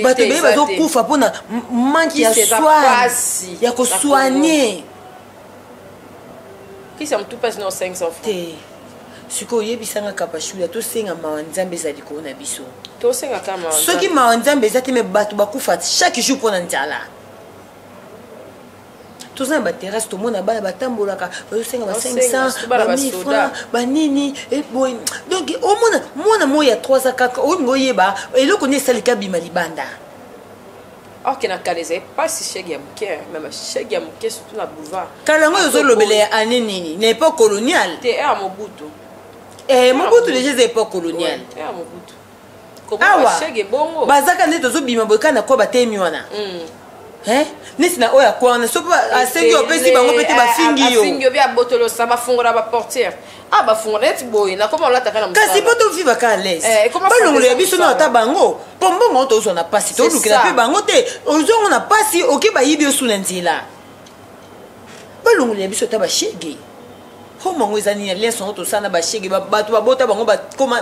bato beye bazokufa mpona manki ya soin ya kosoigne kisa motu mpasi no 500 francs te sikoyo oyebisanga kapashula tosenga mawa nzambe eza likolo na biso tosengaka mawa soki mawa nzambe eza te me bato bakufa chaque jour mpona nzala toza na baterrasse tomona bana batambolaka bazosenga ba 500 ba 1000 francs banini boy donc omona mwana moya 3 kaka olingo oyeba eloko nde esalika bima libanda orke na kala ezali pasi shege ya moke meme shege ya moke surtout na boulevard kala yango ezolobela ya ane nini na époque coloniale te ya mobutu mobutu déjà eza époque coloniale ya mobutu awa shege bongo bazaka nde tozobima boyeka na kwa batemi wana neti na oyo akwana soki asengi opesi bango mpe te bafingi yo afingi yo bi abotolosa bafungola baportiere bafungola neti boye nakoma olataka na kasi po toviva ka lese balongola ya biso na ata bango mpo mbongo tozwa na pasi tolukela mpe bango te ozongo na pasi oke bayibi yo suna nzela balongola ya biso ata bashege homango eza nini alliance yango tosala na bashege bato babota bango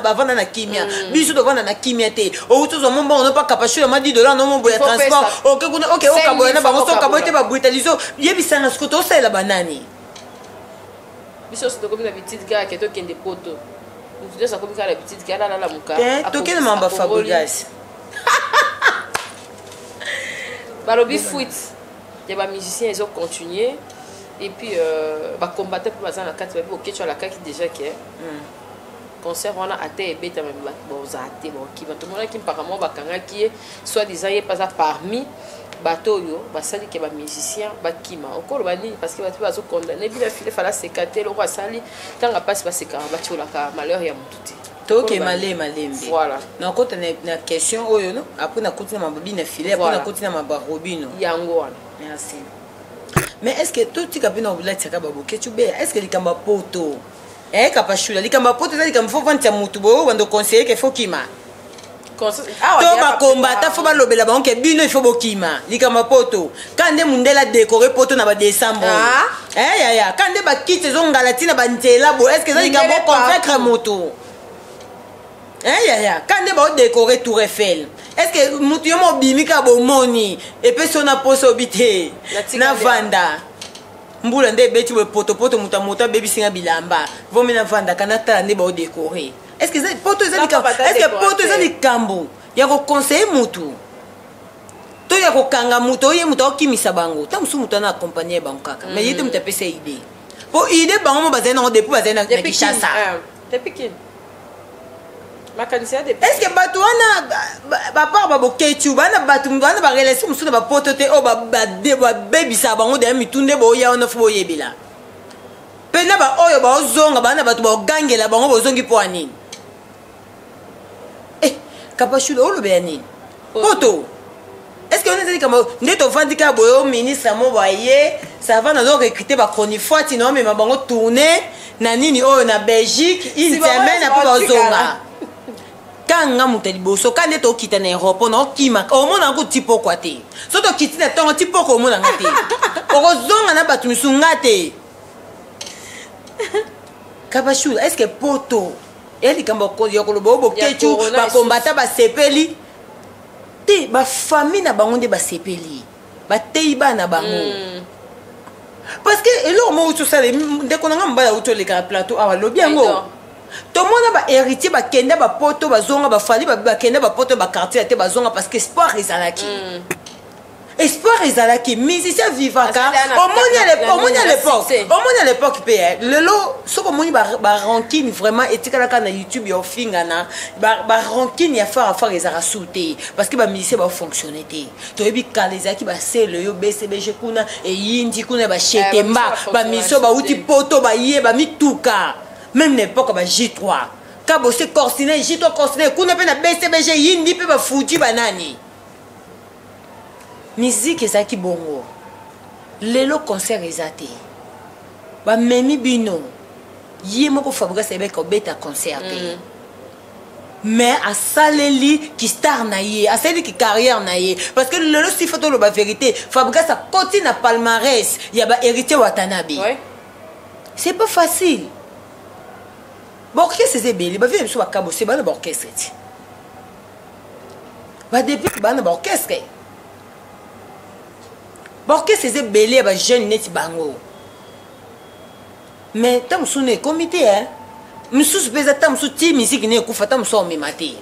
bavanda na kimia biso tovanda na kimia te outozwa mo mbongo nopa kapashula ma $10 no mombo ya transport oke kuna oke okaboya na bango sokaboya te babrutalize yebisanga siko tosalela banani biso so tokomi na bitite kaka ke tokende poto mutu nyonso akomi kaka na bitite ke alalala moka tokende mamba fabrigas balobi fuite ya bamusicien ezocontinue et puis bacombatant mpe baza na kati babi oketwa alakaki déjà ke concert wana ate ebeta bozala te bakima tomonaki mpaka moko bakangaki ye soit disant ye paza parmi bato oyo basali ke bamusicien bakima okoloba nini parce que bato mpe bazokondane bino file fala seka te eloko asali ntango apasi basekaka batiolaka malheur ya motu te toke malembe voilà nakota na question oyo no apres nakoti na mababi na file apres nakoti na mabarobino yango wana merci mais est-ce que tout tika pena obula tika baboke tu be est-ce que likamba poto kapashula likamba poto za likamba fo vanta mutu bo wando conseiller que faut kima to bakombata fo balobela bango ke bino il faut bokima likamba poto kande mundela décorer poto na ba décembre ya kande bakite zongala tina bantela bo est-ce que za likamba convaincre mutu ya kande ba décorer Tour Eiffel est-ce que mutu yo mobimika bomoni epesi ona poso obite na vanda mbula nde beti we poto mutu abebisinga bilamba vomi na vanda kana tala nde baodekore est-ce que poto eza likambo ya koconseille mutu to ya kokanga mutu oye mutu aokimisa bango ta mosusu mutu ana accompagne bango kaka mais ye te mutu apesa ide po ide bango mo bazali nango depuis bazali na Kinshasa est-ce que bato wana bapart baboketu bana bato wana barelation mosusu na bapoto te oyo babebisa bango deya mitunde boya wana fo boyebela mpe na baoyo baozonga bana bato baogangela bango bozongi mpo ya nini kapashula olobela nini poto est-ce que on ezali kama nde tovandi kaka boye ministre mo baye sava nazo recruter bacronifoiti na omema bango tourne na nini oyo na Belgique une semaine apo bazonga kanga mutu liboso ka nde tokita na aéroport na okima omona yango ti pokwa te so tokiti na ntongo ti poko omonanga te okozonga na bato misunga te kapashula est-ce que poto elikambo ya koloba oyo boketu bakombata basepeli te bafamille na bango nde basepeli bateyi bana bango parce que eloko moko tosala ndeko nanga mobala uti oleka na plateau awa lobi yango tomona bahéritier bakende bapoto bazonga bafali bakende bapoto bakartier te bazonga parce que espoir ezalaki espoir ezalaki musicien vivaka omoni à l'époque mpe lelo soki omoni barankine vraiment etikalaka na youtube ya ofingana barankine ya far ezalaka su te parce que bamusicien bafonctionne te toyebi kala ezalaki basele oyo bcbg kuna eyindi kuna bashetemba bamusicien bauti poto baye bamituka même na époque ba J3 kabose corsine J3 corsine kuna mpe na bcbg yindi mpe bafuti banani musique ezalaki bongo lelo concert eza te bamemi bino ye moko Fabrice ebeka obeta concert te mais asaleli ki star na ye asaleli ki carrière na ye parce que lelo si faut toloba vérité Fabrice akoti na palmarès ya bahéritier Watanabe c'est pas facile baorchestre eza ebele bavie biso bakabose bana baorchestre ti badepute bana baorchestre baorchestre eza ebele ya bajeune neti bango mais ta mosusu na ekomi te mosusu mpe eza ta mosusu ti misiki na ekufa ta mosusu aomema te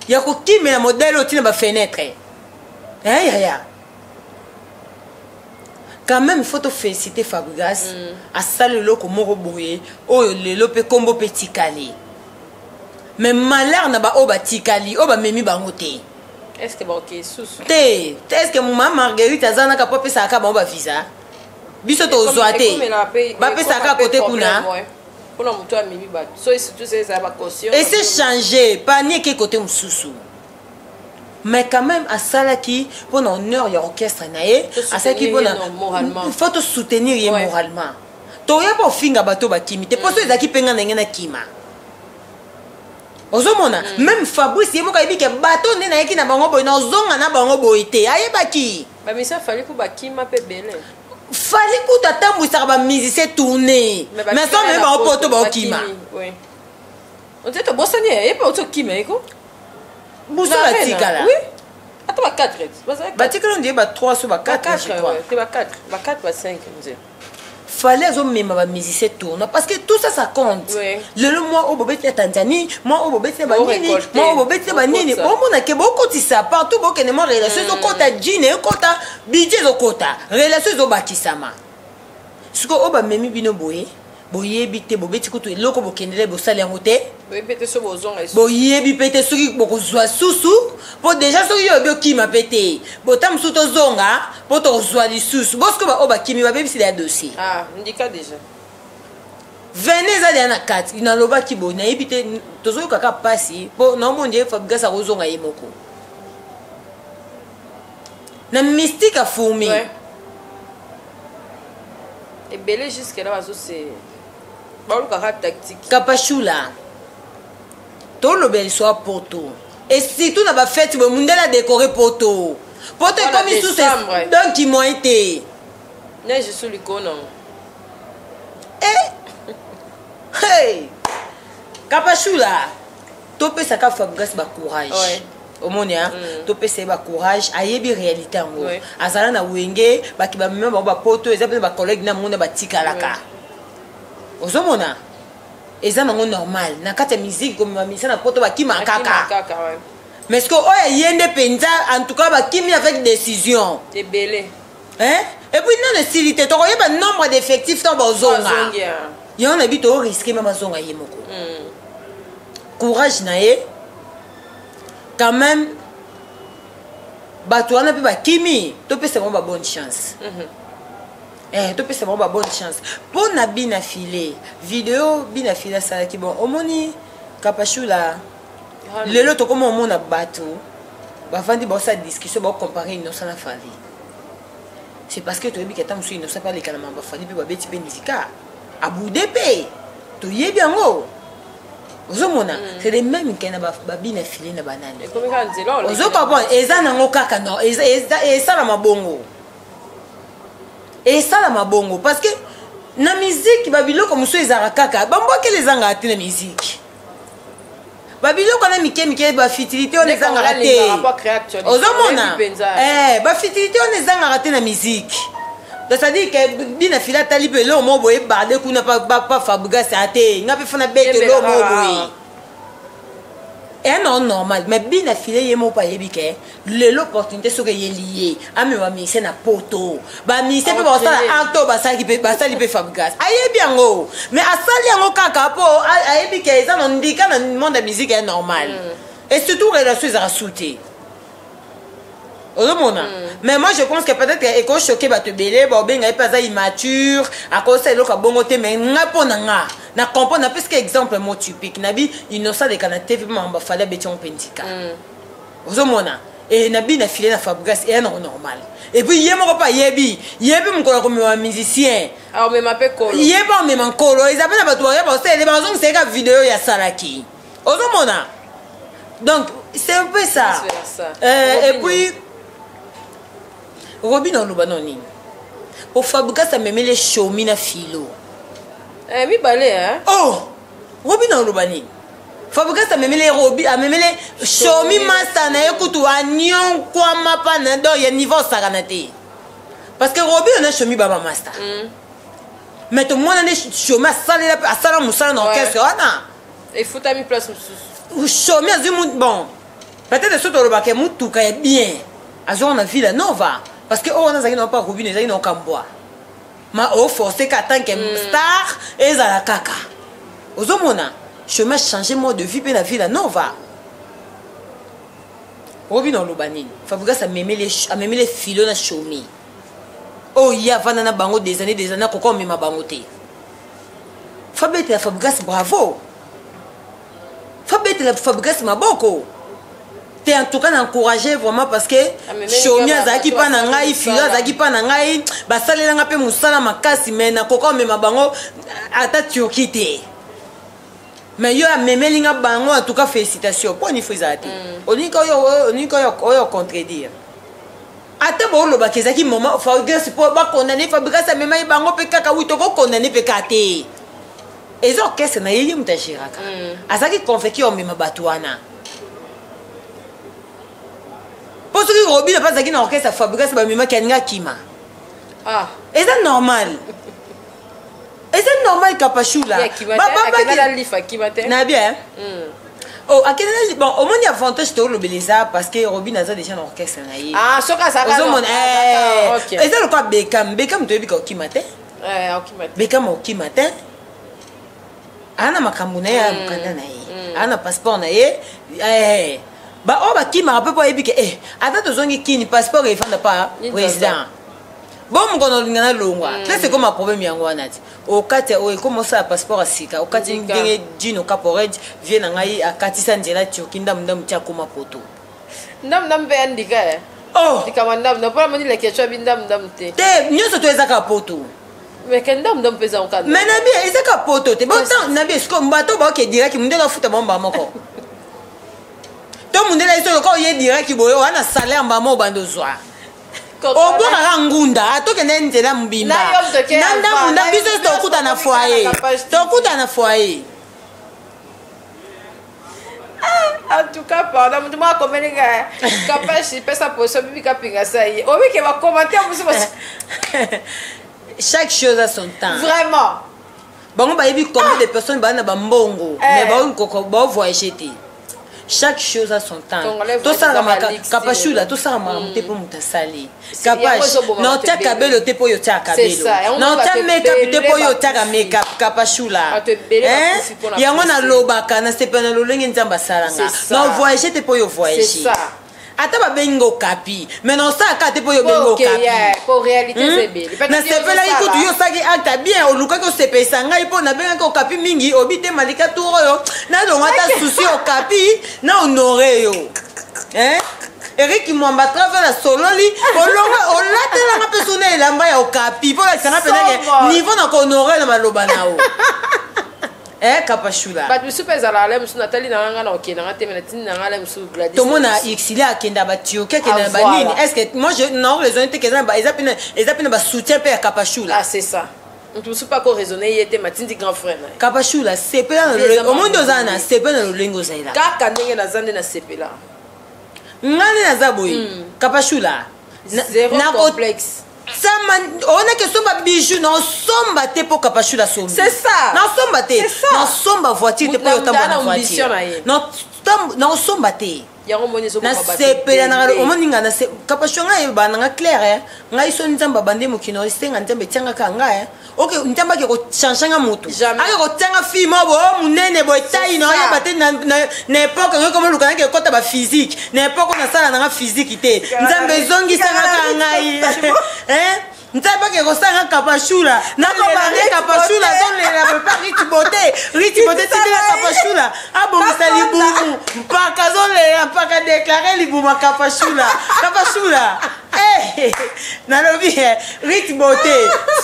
ya kokimela modele oyo ti na bafenetre yaya quand même il faut te féliciter Fabregas asali eloko moko boye oyo lelo mpe kombo mpe tikali mais malheur na baoyo batikali oyo bamemi bango te est-ce que baoke susu te est-ce que mama Marguerite aza naka po apesaka bango bavisa biso tozwa te bapesaka kote kuna mpona moto amemi bato so surtout eza bacaution ese changer panie ke kote mosusu mais quand même asalaki mpona honneur ya orchestre na ye asalaki mpona faut te soutenir ye moralement toya mpo ofinga bato bakimi te mpo so ezalaki mpenga ndenge na kima ozomona même Fabrice ye moko ayebi ke bato nde nayeki na bango boye nazonga na bango boye te ayebaki bamisi afali mpo bakima mpe bele fali kutu atambwisaka bamusicien tourne mais so meme bango mpo to baokima onte tobosani ye mpe otokima eko buso batikala ata ba 4 batikala ndiye ba 3 so ba 4 te ba 4 ba 5 nze fallait azomema bamusicien tourne parce que tout ça ça compte lelo moi oyo bobeti na Tanzanie moi oyo bobeti na banini moi oyo bobeti na banini bomona ke bokotisa partout bokende mwa relation ezokota jine ekota budget ezokota relation ezobakisama siko oyo bamemi bino boye boyebi te bobeti kutu eloko bokendele bosala yango te boyebi mpe te soki bokozwa susu mpo deja soki yo biokima mpe te bota mosusu tozonga mpo tokozwa lisusu bosiko baoyo bakimi babebisila ya dossier ndika deja vene eza deya na kati nalobaki boye nayebi te tozoki kaka mpasi mpo naomondie Fabrigas akozonga ye moko na mystique afumi ebele jusque là bazose balukaka tactique kapashula tolobela liso ya poto et surtout na bafete boye mundele adécoré poto ekomi susu donc moyen te neige sur likona hey kapashula topesaka Fabrigas bacourage omoni hein topesa ba courage ayebi réalité ngo azala na wenge baki ba mema ba poto eza pe ba collègue na monde ba tikalaka ozomona eza nango normal na kati ya musique comme misa na poto baki makaka mais ce que oya yende penza en tout cas bakimi avec décision ebele hein et puis non de silité to koyeba nombre d'effectifs to bozonga yo na bito risquer même zonga yemoko courage na ye quand même bato wana pe bakimi topesa bango ba bonne chance topesa bango ba bonne chance mpo na bina file video bina file asalaki bon omoni kapashula lelo tokoma omona bato bavandi baosala discussion baocompare innocent na fali c'est parce que toyebi kata mosu innocent mpe aleka na mamba fali mpe babeti mpe nzika abude mpe toyebi yango ozomona c'est les mêmes qui na babina file na banani ozokomprendre eza nango kaka no esala mabongo esala mabongo parce que na musique babiloko mosu ezala kaka bambwakele ezangaka te na musique babiloko na mike mike bafitilité oyo ezangaka te ozomona bafitilité oyo ezangaka te na musique c'est-à-dire que bina fila tali pe lo mo boye barde kuna pa fabrigas ate nga pe fana bete lo mo boye et non normal mais bina fila yemo pa yebi ke l'opportunité so que ye lié ame wa mise na poto ba mise pe ba sala acto ba sali pe fabrigas ayebi yango mais asali yango kaka po ayebi ke eza non ndika na monde de musique est normal et surtout relation za sauter. Mais moi je pense que peut-être que choqué ba te belé ba benga pas immature à cause de l'autre bongo te mais nga pona nga na comprendre na parce que exemple mo typique nabi innocent de kana TV mamba fallait betion pentika ozomona et nabi na filé na Fabregas et non normal et puis yemo pas yebi mon comme un musicien alors même appel kolo yeba même en kolo ils appellent ba toi ba c'est les bazons c'est ka vidéo ya salaki ozomona donc c'est un peu ça et puis Robin on l'a noni. Pour Fabregas ça me met les chomi na filo. Mi balé hein. Oh, Robin on l'a noni. Fabregas ça me met les Robin, a me met les chomi master na ekutu anyon kwa mapa na do ya niveau saganate. Parce que Robin on a chomi baba master. Mais tout le monde a chomi à sala musala dans orchestre ana. Il faut ta mi place chomi azumu bon. Peut-être que le baké mutuka est bien. Azon na ville nova. Parce que on a pas Robin ils ont kamboa ma au forcé qu'à tant que star et za la kaka ozomona chemin changer mode de vie pe la ville nova Robin on lobani Fabregas a memé les filons na chomi oh ya vana na bango des années koko mema bango te Fabregas bravo Fabregas maboko. En tout cas encourager vraiment parce que chomi azaki pa na ngai filo azaki pa na ngai basalela nga pe musala makasi mais na koko mema bango ata turquité mais yo amemeli nga bango en tout cas félicitations pour ni fizati onika yo contredire ata bo lo bakezaki moment Fabregas pour ba condamner Fabregas amema bango pe kaka wito ko condamner pe kate ezo kese na yeli mutashiraka azaki convaincu o mema batwana. Parce que Robin n'a pas dans l'orchestre à Fabregas, Kima. Ah. Et c'est normal. Et c'est normal Kapachula. Bien. Oh, à quel âge bon, au moins il y a avantage de le Beleza parce que Robin a déjà dans l'orchestre. Ah, ça ça. OK. Et c'est le quoi Beckham tu es bien Kimate? Beckham au Kimate. Ana makamuna ya mukanda na ye. Ana passeport na ye. Bah oh bah qui m'a rappelé pas épique attends deux ans qui ni passeport et fanda pas président bon mon qu'on a longwa là c'est comme un problème yango anati au kati o comment ça passeport à sika au kati ngenge dino caporet vient na ngai a kati sanjela tiokinda mndam tia kuma poto ndam be andika oh dikama ndam pas mani la question bindam te nyoso to ezaka poto mais ndam pesa on cadre mais na bien ezaka poto te bon temps na bien ce que mbato ba ke direct mndela futa bomba moko tout le monde est là, quand il y a direct, il y a un salaire en bas au bandozwa. Au bout de ngunda, à tout que n'en là mbimba. Nanda biso to kuta na foyer. To kuta na foyer. En tout cas, pardon, je vais commenter capable de faire ça pour ça, puis capinga ça y est. Oh oui, qui va commenter chaque chose a son temps. Vraiment. Bon, bah, il y a combien de personnes qui ont mbongo, mais bon, voyager. Chaque chose a son temps. Tout ça, kapashula, tout ça, monter pour monter salé. Kapash, non, t'as kabelo, t'es pour yotia kabelo. Non, t'as make-up, t'es pour yotia make-up, kapashula. Il y a un lobaka, na c'est pas na lolenge nzamba salanga. Non, voyager, t'es pour yo voyager. C'est ça. Ata ba bengo kapi mais non ça ka te po yo bengo kapi pour réalité c'est bien na sepela ikutu yo saki acta bien oluka ko sepesa ngai po na benga ko kapi mingi obite malika turo yo na longa ta souci o kapi na honoré yo Eric Mwamba travaille la sololi olonga olatela nga persona elamba ya o kapi po la sana pena niveau na ko honoré na maloba nao kapashula ba bisu peza la lem su Nathalie na nga na okena nga te menatini na nga lem su Gladys tout monde a exilia akenda ba tioke kena ba nini est-ce que moi je non raison te kena ba ezapina ba soutien pe ya kapashula c'est ça on ne peut pas ko raisonner yete matindi grand frère kapashula sepela au monde ozana sepela lo lengo zaila kaka ndenge na zande na sepela ngani na zaboyi kapashula zéro complexe on a que somba bijou non somba te pour kapashula somba c'est ça non somba te non somba voiture te pour yotamba voiture non somba te na sepela na omoninga na kapashunga e bananga clair ngai so nzamba bande mokino senga nzambe tianga kanga OK nzamba ke ko changanga mutu ake ko tianga film bo munene bo tai no ya bate na époque ngo comme lukana ke kota ba physique na époque na sala na physique te nzambe zongi sanga kanga nzamba ke ko sanga kapashula na ko bande kapashula don le la pas rich beauté c'est la kapashula abongisa libumu mpaka zole mpaka déclarer libuma kapashula nalobi rich beauté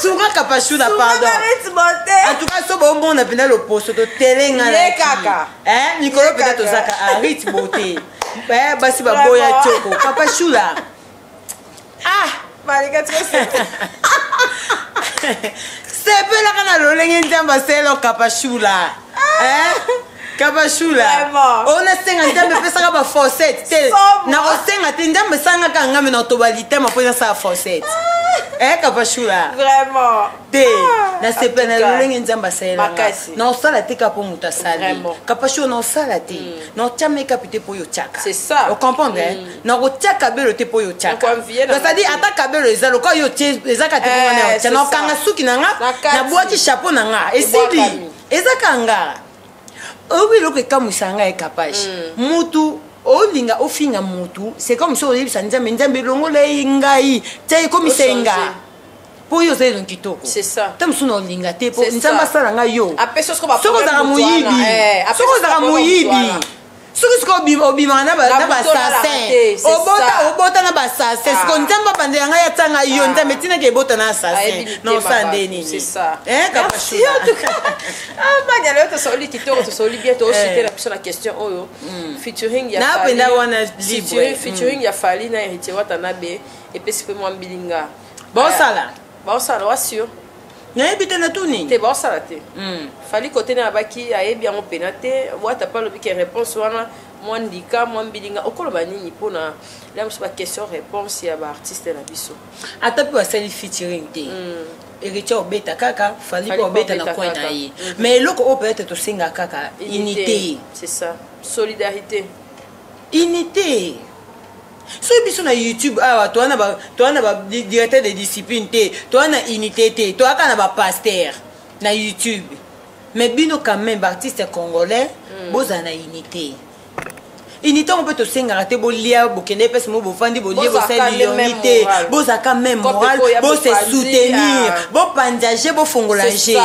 sura kapashula pardon en tout cas so bon na pena le poste to telenga le kaka Nicolas peut-être osaka rich beauté basi baboya toko kapashula malika c'est sepela kana lolenge nzamba selo kapashula kapashula ona senga nzambe pesaka ba faucette te na osenga te nzambe sanga kanga me na tobalite ma pona sa faucette kapashula vraiment te na sepela lolenge nzamba selo na osala te kapo muta sali kapashula na osala te na chame kapite po yo chaka c'est ça o comprendre na ko chaka belo te po yo chaka c'est-à-dire ataka belo ezalo ko yo tie ezaka te po na na kanga suki na nga na boaki chapeau na nga esili ezaka nga obi loke kamusanga e capage mutu olinga ofinga mutu c'est comme si olibisa nzambe longola ngai tei comme senga po yo c'est donc kitoko c'est ça tam suna olinga te po nzamba sala nga yo apeso ko ba soko za muyibi soko za muyibi soki obima na basassin obota na basassin siko nzamba bande yanga ya tanga yo nzambe tina ke ebota na assassin na osande nini c'est ça kapashula banya leo tosoli kitoko tosoli bien tosite la question oyo featuring ya na penda wana libre featuring ya Fally na Héritier Watanabe epesi pe mwa mbilinga baosala wasio nayebi te na tuni te baosala te Fally kote na baki ayebi yango pena te wata pa lobi ke réponse wana mwa ndika mwa mbilinga okoloba nini mpona la mosu ba question réponse ya baartiste na biso ata mpe basali featuring te Héritier obeta kaka Fally mpe obeta na coin na ye mais eloko oyo peut-être tosenga kaka unité c'est ça solidarité unité so biso na YouTube awa toana ba directeur de discipline te toana unité te toaka na ba pasteur na YouTube mais bino quand même artiste congolais boza na unité on peut te senga te bolia bokende pese mo bofandi bolia bosali unité boza quand même moral bo se soutenir bo pandager bo fongolanger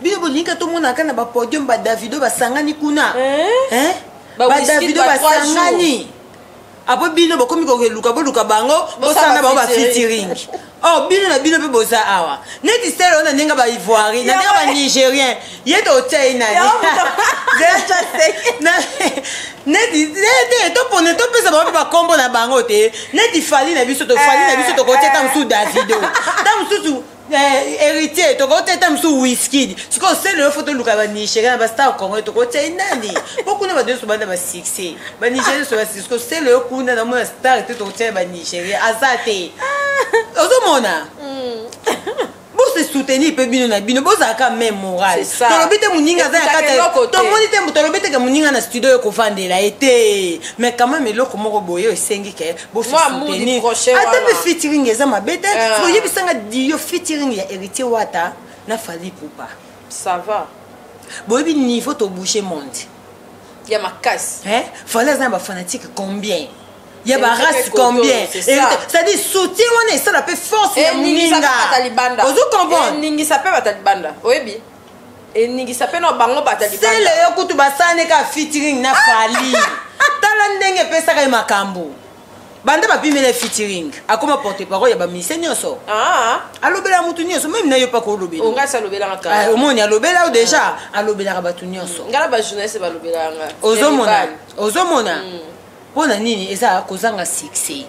bino bolinga to mona kana ba podium ba Davido basangani kuna ba Davido basangani apo bino bokomi kokeluka boluka bango bosanga ba featuring bino na bino pe boza awa neti selo na ninga ba ivoirien na ninga ba nigérien yeto tei nani neti to pone to pesa ba kombo na bango te neti Fally na biso to Fally na biso to koteta musu Davido ta musu héritier tokoteta mosu whisky sikoyo sele yo fo toluka banigéria na bastar congolais tokotia nani po kuna bato nyonso banda basuccès banigéria nyonso basuccès sikoyo sele yo kuna na mona star te tokotia banigéria aza te ozomona bose soutenir mpe bino na bino bozalaka même moral tolobi te moninga aza na kati tomoni te tolobi teke moninga na studio yo kovandela ye te mais quand même eloko moko boye esengi ke bosoutenir ata mpe featuring eza mabe te oyebisanga dio featuring ya héritier wata na Fally Ipupa ça va boyebi niveau tobouche monde ya makasi Fally aza na bafanatique combien il y a race combien c'est-à-dire soutien on est ça la peu force ya moninga ozo comprendre ningi sape batalibanda oyebi ningi sape no bango batalibanda c'est le yokutu basane ka featuring na Fally tala ndenge pesaka e makambo banda bapimele featuring akoma porte parole ya ba ministère nyonso alobela mutu nyonso même na yo pa ko lobela onga sa lobela ngaka omoni alobela o déjà alobela batu nyonso ngala ba journaliste ba lobela nga ozomona pona nini eza kozanga succès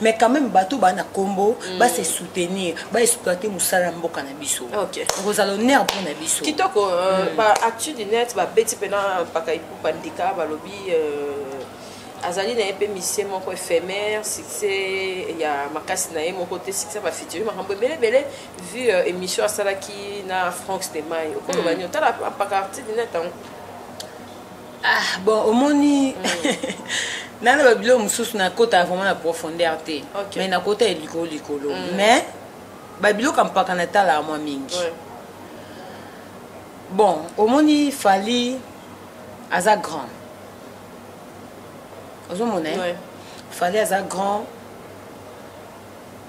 mais quand même bato bana kombo ba se soutenir ba exploiter musala mboka na biso kozala honneur pona biso kitoko ba actu du net ba beti pena paka Ipupa ndika ba lobi azali na epé mission moko éphémère succès ya makasi na ye moko te succès ba feature makambo belé vu émission asalaki na Franck Stemai okoloba ni otala paka actu du net bon omoni nana babilo mosusu na kota vraiment na profondeur te mais na kota likolo mais babilo kampaka na tala mwa mingi bon omoni Fally aza grand ozomona Fally aza grand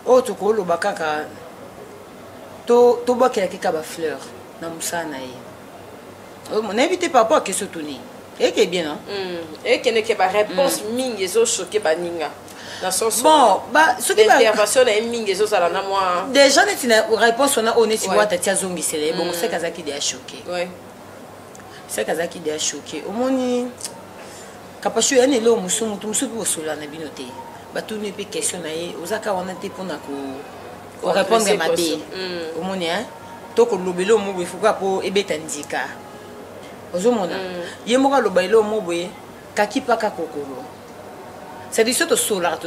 oyo tokoloba kaka tobwakelaki ka bafleur na mosala na ye nayebi te par rapport a question toni et que bien non et que ne que ba réponse mingi ezo choqué baninga dans son bon ba ce qui intervention na mingi ezo sala na moi déjà net na réponse on a honnête wa tatia zongi sele bon c'est kazaki de choqué c'est kazaki de choqué omoni kapasho ya ne lo musumu tumusu po sola na binote ba tout ne pe question na ye ozaka wana te pona ko répondre mabe omoni hein to ko lobelo mo be fuka po ebeta ndika ozomona ye moko aloba elo mo boye kaki paka kokolo c'est-à-dire soto solar te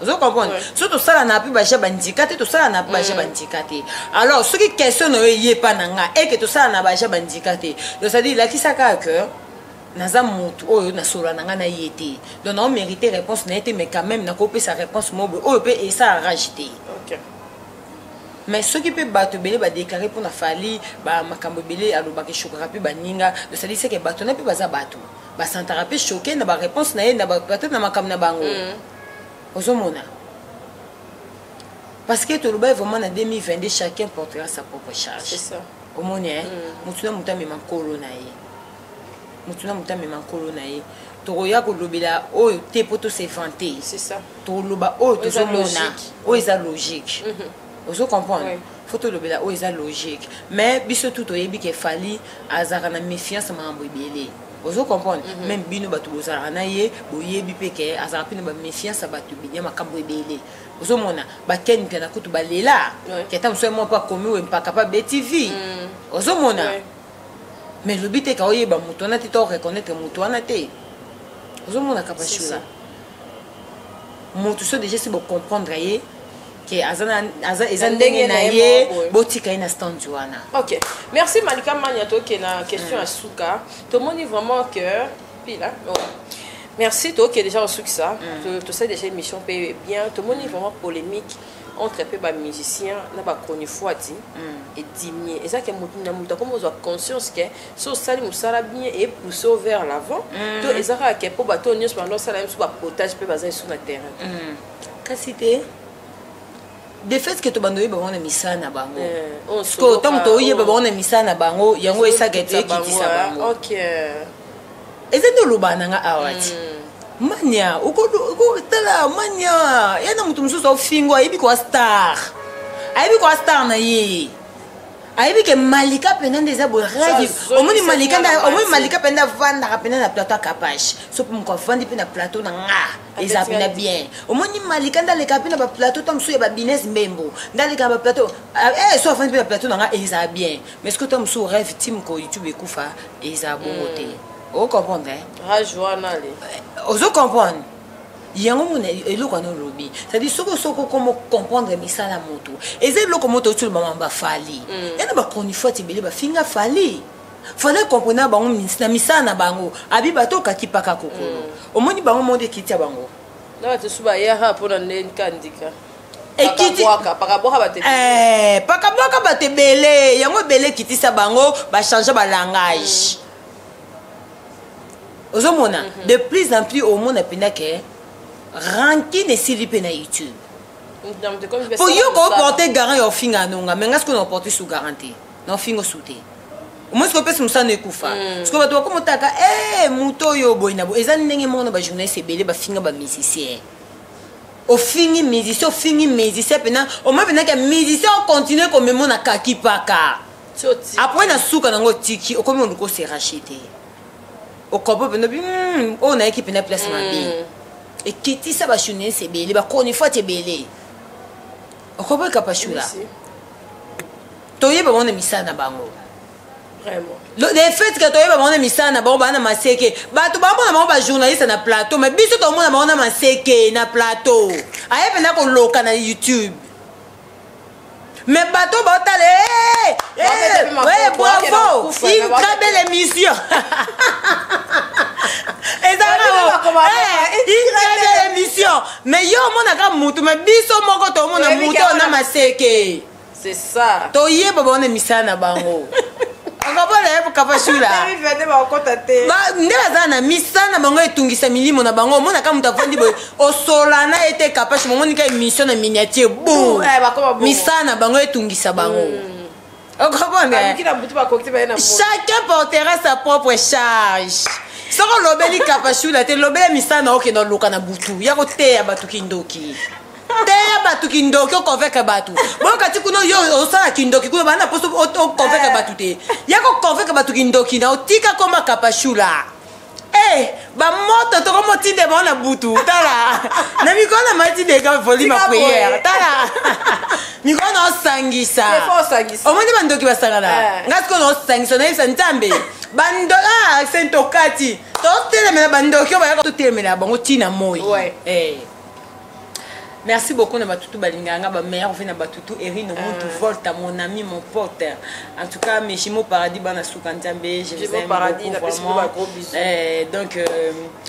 ozo comprendre soto sala na pi baje bandika te to sala na baje bandika te alors ce qui question no ye pa nanga et que to sala na baje bandika te donc c'est-à-dire la kisaka que naza mutu oyo na sola nanga na yete donc on mérite réponse na été mais quand même na copie sa réponse mo boye oyo pe et ça rajouter mais ce qui peut battre belé ba déclarer pour na Fally ba makambo belé alobaki chokaka pe baninga de ça dit c'est que bato na pe baza bato ba santara pe choqué na ba réponse na ye na ba peut-être na makambo na bango ozomona parce que to loba vraiment na 2022 chacun portera sa propre charge c'est ça omoni mutuna mutame makolo na ye tokoya kolobela oyo te po to se vanter c'est ça toloba oyo tozomona oyo eza logique ozo comprendre faut te lobela oyo eza logique mais biso tout oyebi ke Fally azaka na méfiance mambo ebele ozo comprendre même bino bato bozalaka na ye boyebi pe ke azaka pe na ba méfiance bato binya makambo ebele ozomona bakeni mpe na kutu balela keta mosu mo pa komi we mpaka pa BTV ozomona mais lobi te ka oyeba moto wana te to reconnaître moto wana te ozomona kapashula moto so déjà si bo comprendre ye que eza ndenge na ye botika ina stand wana. OK. Merci Malika Maniato qui na question à Souka. Tout le monde est vraiment cœur puis là. Merci toi qui est déjà au Souka ça. Tu sais déjà émission bien. Tout le monde est vraiment polémique entre les musiciens na ba chronifoati et dimier. Et ça que mutu comme vous avez conscience que so sali musala bien et pousser vers l'avant. To ezaka que pour bato news pendant ça même sur ba potage pe baza sur le terrain. Kasite de fait que to bandoyi ba wana misana bango parce que tant to yeba ba wana misana bango yango esaka te kitisa bango OK ezendo lobana nga awati mania uko tala mania yana mutu mususu ofingo ayibi kwa star na ye ayebi ke malika pena ndeza bo rêve omoni malika pena vanda pena na plateau capage so pour mon vandi pena plateau na nga eza pena bien omoni malika ndaleka pena ba plateau tom so ya ba business mbembo ndaleka ba plateau so vandi pena plateau na nga eza bien mais ce que tom so rêve tim ko YouTube ekufa eza bongo te o comprendre rajoana le ozo comprendre yango mona eloko na lobi c'est-à-dire soko comment comprendre misala moto eza eloko moto tout le moment ba fali yana ba konifo tibele ba finga fali fallait comprendre bango na misala na bango abi bato kakipaka kokolo omoni bango monde kitia bango na te suba ya ha pona nkandika ekiti pakaboka bate bele yango bele kitisa bango ba changer ba langage ozomona de plus en plus au monde apena ke ranki de silipe na YouTube. Pour yo ko porter garant yo finga nonga, mais ngasko no porter sous garantie. No fingo souté. Au moins ko pesa musana ekufa. Parce que bato ko motaka muto yo boyina bo. Ezali ndenge mona ba journaliste ebele ba finga ba musicien. Au fingi musicien pena, au moins pena que musicien continue comme mona kaki paka. Après na suka nango tiki, o komi on ko se racheter. Au kopo pena on a équipe na place ma bien. Et qui ça va chouner c'est belé ba koni fois te belé okobo kapashula toye ba mona misana bango vraiment le fait que toye ba mona misana bango bana maseke ba to ba mona ba journaliste na plateau mais biso to mona ba mona maseke na plateau aye pena ko loka na YouTube mais bateau botale ouais bravo une très belle émission une émission mais yo mona ka mutu mais biso moko to mona mutu na maseke c'est ça to yeba bone misana bango akabala yebo kapashula ndela zana misana bango etungisa milimo na bango mona ka mutu avandi boy osolana ete kapashi moni ka émission na miniature bon misana bango etungisa bango. Chacun portera sa propre charge. Soko lobeli kapashula te lobeli misana oke no luka na butu ya ko te ya batu kindoki te ya batu kindoki ko veka batu bon kati kuno yo osala kindoki kuno bana poso o konveka batu te ya ko konveka batu kindoki na otika koma kapashula ba moto to komo tinde ba na butu tala na mikona mati de ka volume ma prière tala mikona osangisa omoni bandoki basangana ngasko no osangisa na isa ntambe bando sentokati to telemela bandoki ba to telemela bango tina moi merci beaucoup na batutu balinganga ba meilleur vient na batutu Erino Muntu Volta mon ami mon pote en tout cas Meshimo Paradis bana Soukantambe je vous aime beaucoup donc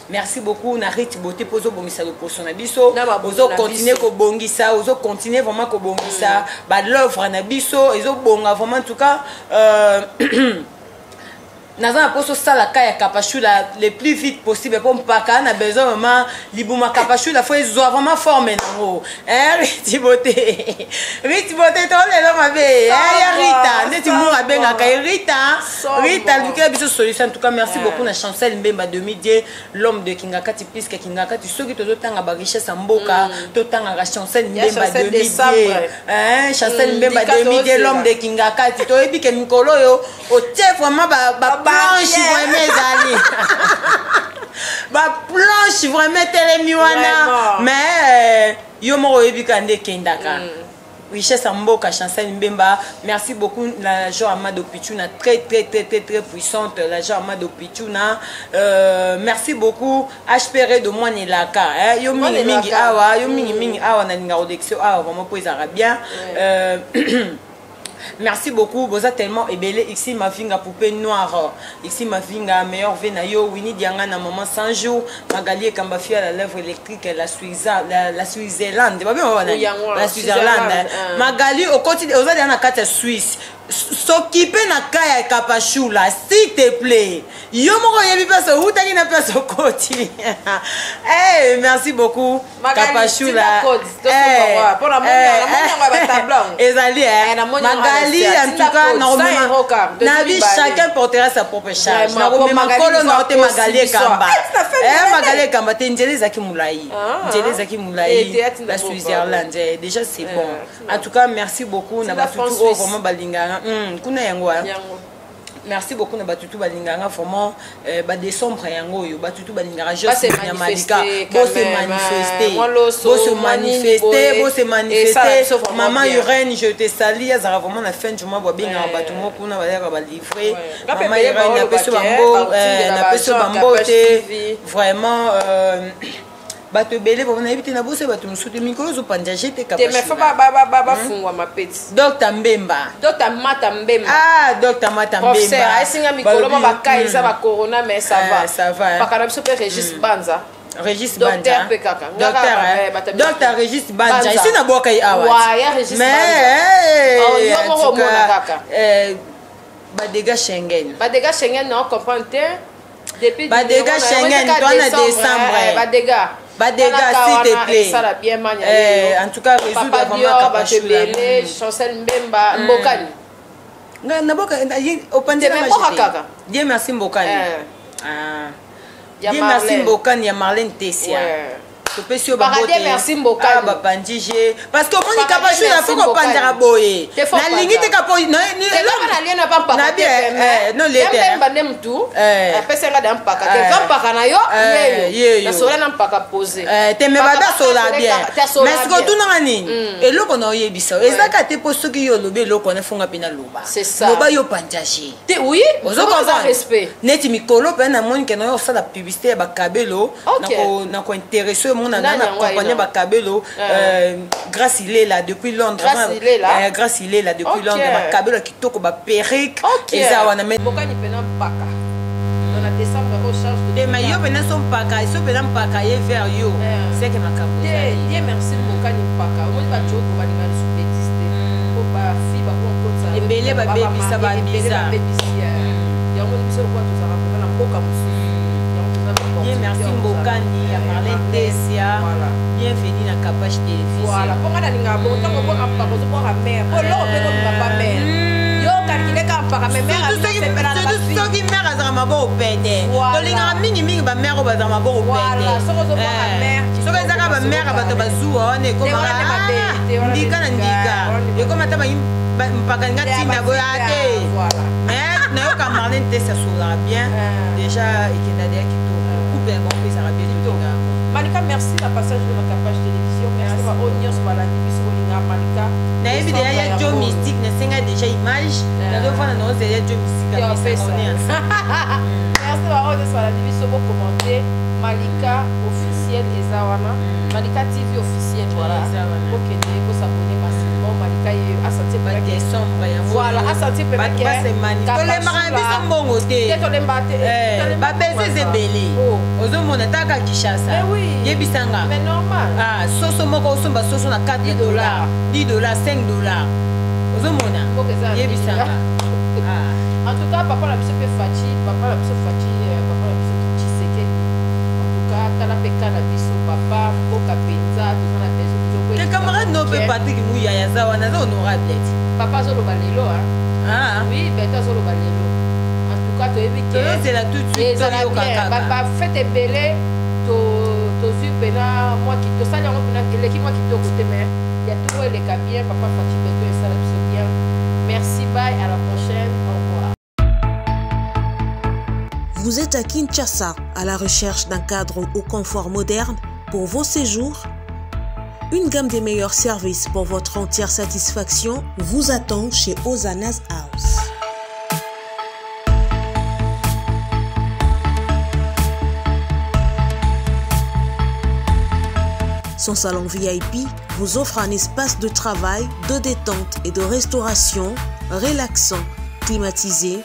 merci beaucoup na Rit Beauté pozo bongisa le poso na biso ozo continuer ko bongisa ozo continuer vraiment ko bongisa ba l'œuvre na biso ezo bonga vraiment en tout cas Nazan poso sala kaya kapashula le plus vite possible pour mpaka na besoin vraiment libuma kapashula faut ezo vraiment former nango Riti Beauté to le mabe ya Rita ndeti mo abenga ka Rita lukela biso solution en tout cas merci beaucoup na Chancel Mbemba 2010 l'homme de Kingakati puisque Kingakati soki tozo tanga ba richesse mboka to tanga ka Chancel Mbemba 2010 Chancel Mbemba 2010 l'homme de Kingakati to ebi ke mikolo yo o tie vraiment ba planche vraiment zali ba planche vraiment telemiwana mais yo mo ebika nde kendaka richesse mboka Chancel Mbemba merci beaucoup la Jean Amado Pichuna très puissante la Jean Amado Pichuna merci beaucoup HPR de moi Nelaka yo mingi awa na ninga odexio awa vraiment pour les arabiens merci beaucoup boza tellement ebele ici ma finga poupée noire ici ma finga meilleur venayo Winnie Dianga na maman 100 jours Magali Kamba fia la lèvre électrique la Suisse-Zélande ba bien la Suisse-Zélande Magali au quotidien oza na carte Suisse s'occuper na kaya kapashula s'il te plaît Yo moko yebi place où t'as une place au côté. Eh, merci beaucoup. Kapachula. Pour la Ezali, Magali, en tout cas, Nabi, chacun portera sa propre charge. Magali Kamba. Magali Kamba, t'es une Zaki Moulaï. Zaki Moulaï, la Suisse-Irlande. Déjà, c'est bon. En tout cas, merci beaucoup. Nabatutu, vraiment, Balingana. Kuna Yangoa. Merci beaucoup Nabatutu Balingana. Vraiment, décembre, Yango, Batutu Balingana. Je sais Malika. Beau se manifester. Maman Irène, je te salue. Ça va vraiment la fin du mois. Bien, Batumo, Kuna, va livrer. Maman Irène, n'a pas ce bambo. Vraiment. Bato belé pour na éviter na bosse bato musuti mikolo zo panjaje te kapashu. Te me fa ba fungwa mapeti. Dr Mbemba. Dr Mata Mbemba. Ah, Dr Mata Mbemba. Professeur, asinga mikolo ma bakai za ba corona mais ça va. Ça va. Pakana biso pe Régis Banza. Régis Banza. Docteur Pekaka. Docteur Régis Banza. Ici na boka yi awa. Wa ya Régis Banza. Mais yo mo mona kaka. Badega Schengen. Badega Schengen non comprendre depuis Badega Schengen toi na décembre. Badega s'il te plaît. En tout cas, résoudre vraiment Kapachula. Chancel Mbemba, Mbokani. Dieu merci Mbokani. Dieu merci Mbokani, il y a Marlène Tessia. Merci Mbokani. Parce que mon Kapachula, il faut qu'on pende à boyer. La ligne de Kapachula. Non, les deux. Après, c'est là d'un paquet. Quand Pakanayo, la sola n'a pas posé. T'es me bada sola bien. Mais ce que tu n'as ni. Et l'eau qu'on a eu bisa. Et ça, quand tu poses qui yo lobé, l'eau qu'on a fait un pina loba. C'est ça. Loba yo panjaji. Oui. Aux autres respect. Neti mikolo, ben à mon qui n'a pas fait la publicité à Bakabelo. N'a pas intéressé mon a accompagné Bakabelo. Grâce il est là depuis Londres. Grâce il est là depuis Londres. Bakabelo qui toque ba perruque. Et ça on a mis. Pourquoi il peut pas baka? On a décembre au charge de. Des maillots venant son paka, ils sont venant paka vers yo. C'est que ma capo. Dieu merci Mbokani paka. On va jouer pour aller dans le sous-bétiste. Pour pas fi ba ko ko ça. Embele ba baby ça ba bizarre. Ya on dit sur quoi tout ça va na mboka musu. Dieu merci Mbokani ya Marlène Tessia. Bienvenue dans Kapash Télévision. Voilà, pour moi na bon tant ko ba ko pour la mère. Pour l'eau pe ko ba mère. Yo calculer ka pa mais mère ceux qui mère à ma bo pede. To linga mingi ba mère ba za ma bo pede. Voilà, so ko zo ba mère. So ko za ka ba mère ba to ba zuo ne ko ma. Ndika na ndika. Yo ko mata ba mpaka ngati na bo ate. Na yo ka Marlène Tessia sola bien. Déjà ikenda dia kito. Coupe bon fait ça va bien tout. Malika, merci la passage de la Kapash Télévision. Merci à Onios Balanibis Olinga Malika. Na vidéo il y a Joe Mystique, na singa déjà image. Na do fana no c'est Joe Mystique à fait ça. Merci à Onios Balanibis pour commenter Malika officiel Ezawana. Malika TV officiel voilà. OK, pour s'abonner massivement Malika a senti pas décembre. Voilà, a senti pas que c'est magnifique. Les marabis sont bons côté. To les battre. Ba baiser c'est belé. Ozo mona taka Kishasa. Yebisanga. Mais normal. Ah, soso moko somba soso na 4 $, 10 $, 5 $. Ozo mona. Yebisanga. Ah. En tout cas, papa la monsieur Fachi, papa la monsieur Fachi, papa la monsieur Chiseke. En tout cas, tala peka la biso papa, boka penza, tout ça na besoin. Les camarades no pe Patrick Mouya ya zawa na honorable. Papa zolo balelo hein. Ah. Oui, ben toi zolo balelo. En tout cas, tu es c'est là tout de suite. Papa faites belé. Tozu pena moi qui to sala on pena l'équipe moi qui to côté mais il y a toujours les cas bien papa Fachi Beto et ça c'est bien. Merci, bye, à la prochaine. Au revoir. Vous êtes à Kinshasa à la recherche d'un cadre au confort moderne pour vos séjours. Une gamme des meilleurs services pour votre entière satisfaction vous attend chez Ozanas House. Son salon VIP vous offre un espace de travail, de détente et de restauration relaxant, climatisé.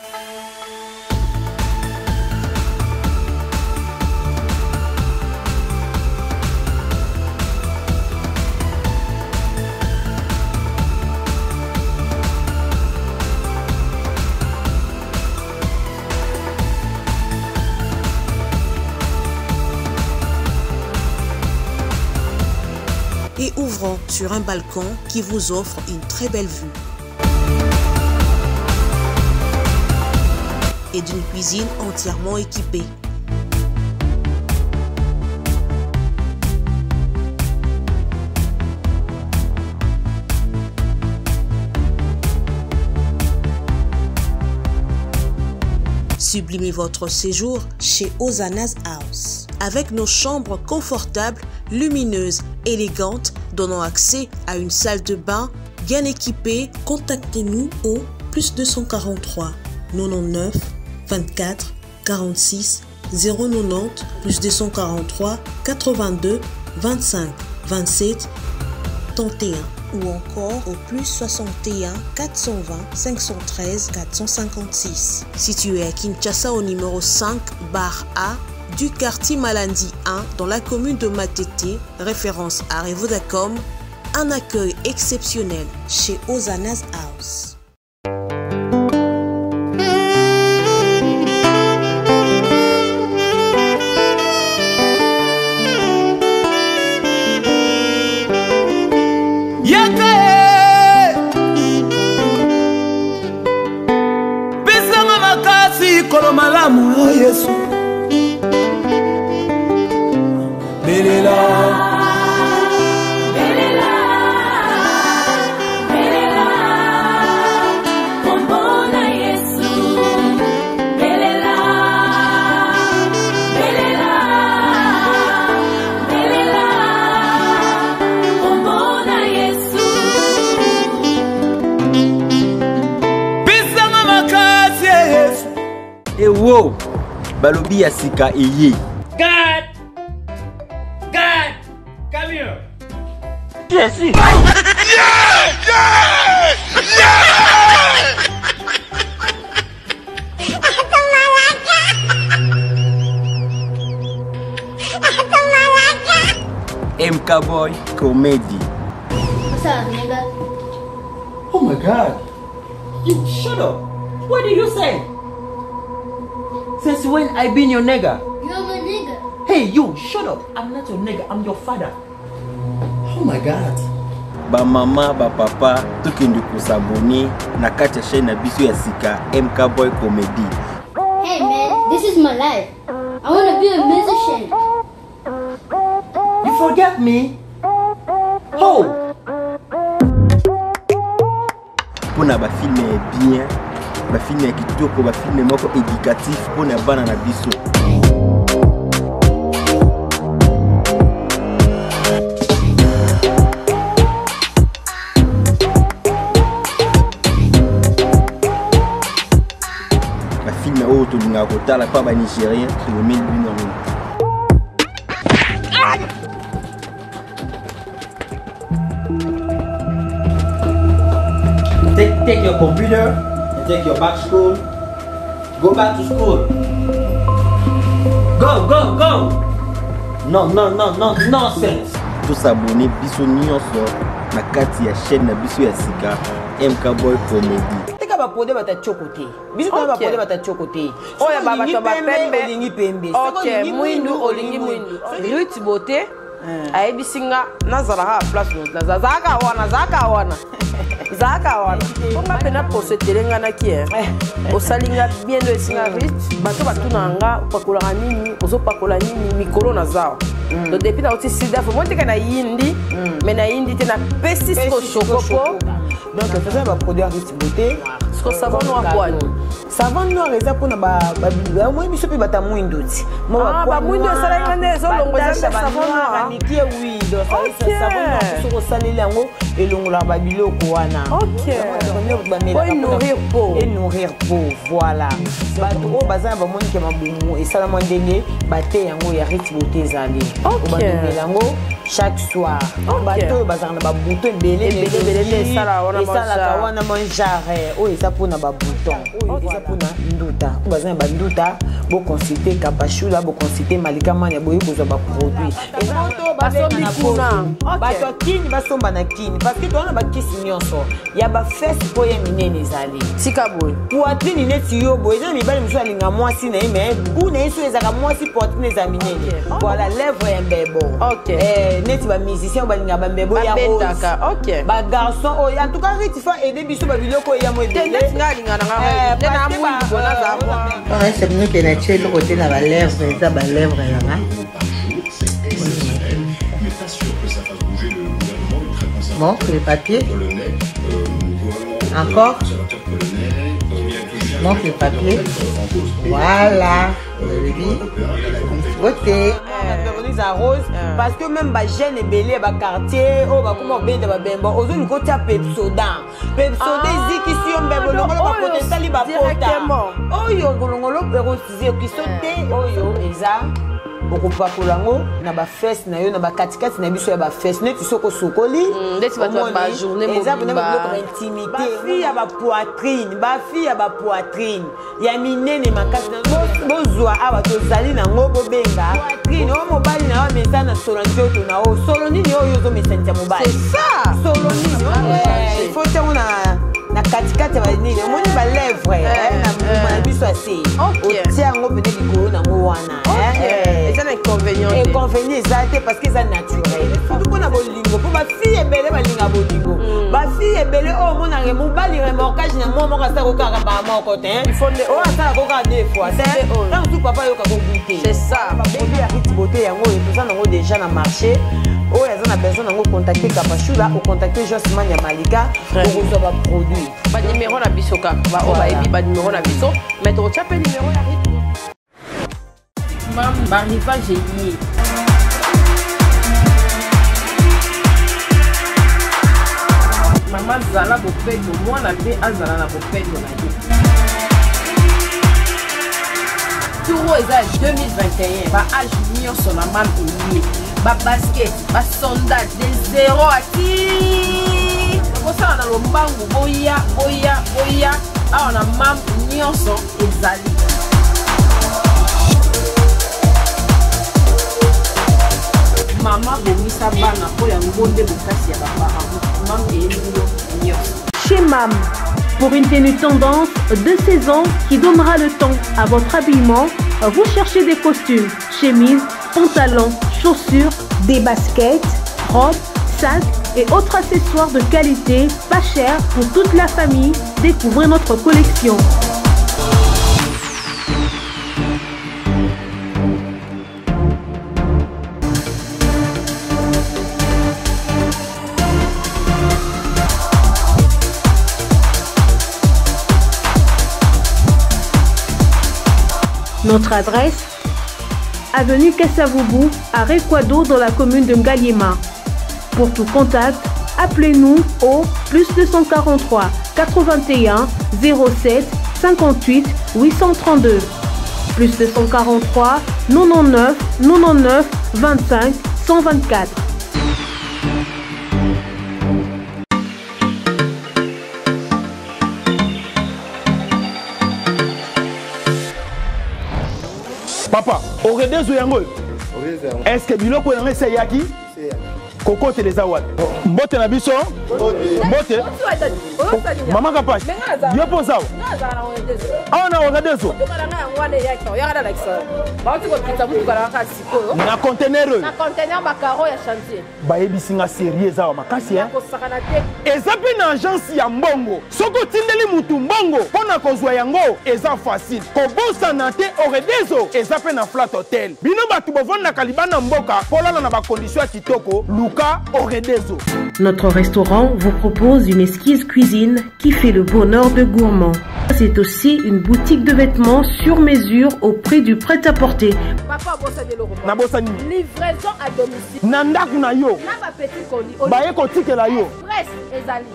et ouvrant sur un balcon qui vous offre une très belle vue. Et d'une cuisine entièrement équipée. Sublimez votre séjour chez Hosanna's House. Avec nos chambres confortables, lumineuses, élégantes, donnant accès à une salle de bain bien équipée, contactez-nous au +243 99 24 46 090 +243 82 25 27 31 ou encore au +61 420 513 456. Situé à Kinshasa au numéro 5 bar A du quartier Malandi 1 dans la commune de Matete, référence à Revodacom, un accueil exceptionnel chez Hosanna's House. Malamu oh Yesu belela belela belela Bombona Yesu belela belela belela Bombona Yesu Bisanga makasi Yesu. Et wow, balobi ya sika eye. God, come here. Yes. MK Boy Comedy. What's up, nigga? Oh my God. You shut up. What did you say? Since when I been your nigga? You're my nigga. Hey, you, shut up. I'm not your nigga, I'm your father. Oh my God. Ba mama, ba papa, tukindi kusabuni na kati ya chaîne na biso ya sika MK Boy Comedy. Hey man, this is my life. I want to be a musician. You forget me? Oh! Pona ba film bien. Ba film ya kitoko, ba film moko éducatif pona bana na biso. Ba film oyo tolinga kotala pa ba Nigérien, c'est le mille bino. Take your computer and take your back to school. Go back to school. Go. No, nonsense. Tout s'abonner biso nyonso na kati ya chaîne na biso ya sika MK Boy Comedy. Teka ba pode bata chokote. Biso ba pode bata chokote. Oya baba to ba pembe. Olingi pembe. Ok, mwindu olingi mwindu. Ruth Bote. Ayebisinga nazala ha place no. Zaka wana. Ponga pena pose telenga na kie. Osalinga bien de singa Ruth. Bato batunanga pakola nini, ozo pakola nini mikolo na zao. Donc depuis na oti sida fo monte kana yindi, mais na yindi te na pesi ko chocopo. Donc faisant ba produire Ruth Bote. Ko savon noir quoi. Savon noir eza pona ba moi biso pe bata mwindu ti. Ba mwindu sala ngane zo longo za savon noir. Nikie oui, donc savon noir biso ko salela ngo elongola ba biloko wana. OK. Et nourrir peau, voilà. Bato o bazana ba moni ke mabumu et sala mondenge bate yango ya Ruth Bote zali. OK. Yango chaque soir. Bato bazana ba bouton belé sala wana manjare. O eza pona ba bouton. O eza pona nduta. Bazana ba nduta bo consulter Kapashula, bo consulter Malika Manya boye kozwa ba produit. Et bato bazana na bato kini basomba na kini. parce que toi on a ba kisi nyonso ya ba fesse po ye minene ezali tika boy poitrine neti yo boy eza mibali mosusu alinga mwasi na ye mais bu na ye so ezaka mwasi poitrine eza minene voilà lèvre ya mbebo neti ba musicien balinga ba mbebo ya rose ba garçon en tout cas riti fa aider biso ba biloko ya mo ebele c'est mieux que na chelo côté na ba lèvre eza ba lèvre là. Montre les papiers. Encore. Montre les papiers. Voilà. Voter. Rose parce que même ba jeune et belé ba quartier oh ba comment benda ba bemba ozo ni kota pepsoda ziki si on bembo lo ba potentiel ba pota oh yo ngolongolo pero tize ki sote oh yo eza okupakolango na ba fesse na yo na ba katikati na biso ya ba fesse neti soko sokoli neti ba journée mobimba ba intimité ba fille ya ba poitrine ya minene makasi na bozwa aba tozali na ngobo benga poitrine o mobali na wa mesa na solo nzoto na o solo nini oyo zo mesantia mobali c'est ça solo nini il faut tenir na katikati ba nini moni ba lèvre na biso asi otia ngo pene likolo na ngo wana c'est un inconvénient exact parce que c'est naturel surtout pour na bolingo pour ba fille ebele balinga bolingo ba fille ebele o mona remo bali remorquage na mo ka sa ko ka ba moko te il faut o asa ko ka deux fois c'est donc tout papa yo ka ko goûter c'est ça ba produit ya rite beauté yango et tout ça nango déjà na marché o ya na besoin nango contacter Kapashula ou contacter Josman ya Malika pour vous avoir produit ba numéro na biso ka ba o ba ebi ba numéro na biso mais to chape numéro ya rite mam ba arrivage yi maman zala bopeto mwana mpe azala na bopeto na ye turo eza 2021 baage nyonso na mam elie babasket basondage de 0 ati kosala na lombangu boya awa na mam nyonso ezali mama bomisa bana po ya ngonde bokasi ya baparent mam eyelilo nyonso chez MAM pour une tenue tendance de saison qui donnera le ton à votre habillement. Vous cherchez des costumes, chemises, pantalons, chaussures, des baskets, robes, sacs et autres accessoires de qualité, pas cher pour toute la famille. Découvrez notre collection. Notre adresse, avenue Kassavoubou, à Rekwado dans la commune de Ngaliema. Pour tout contact, appelez-nous au +243 81 07 58 832. +243 99 99 25 124. Papa, au redezo yango. Est-ce que biloko yango c'est yaki? Koko teleza wat. Mbote na biso? Mbote. Mama kapash. Yo posa. Ah na redezo. Na conteneur. Na conteneur bakaro ya chantier. Ba yebisinga sérieux za makasi hein. Eza pe na agence ya mbongo. Soko tindeli mutu mbongo pona kozwa yango eza facile. Kobosa na te au redezo eza pe na flat hotel. Bino batu bovanda kalibana mboka polala na ba condition kitoko. Notre restaurant vous propose une exquise cuisine qui fait le bonheur de gourmands. C'est aussi une boutique de vêtements sur mesure au prix du prêt-à-porter. Livraison à domicile. Nandaku na yo. Baye kotike la yo.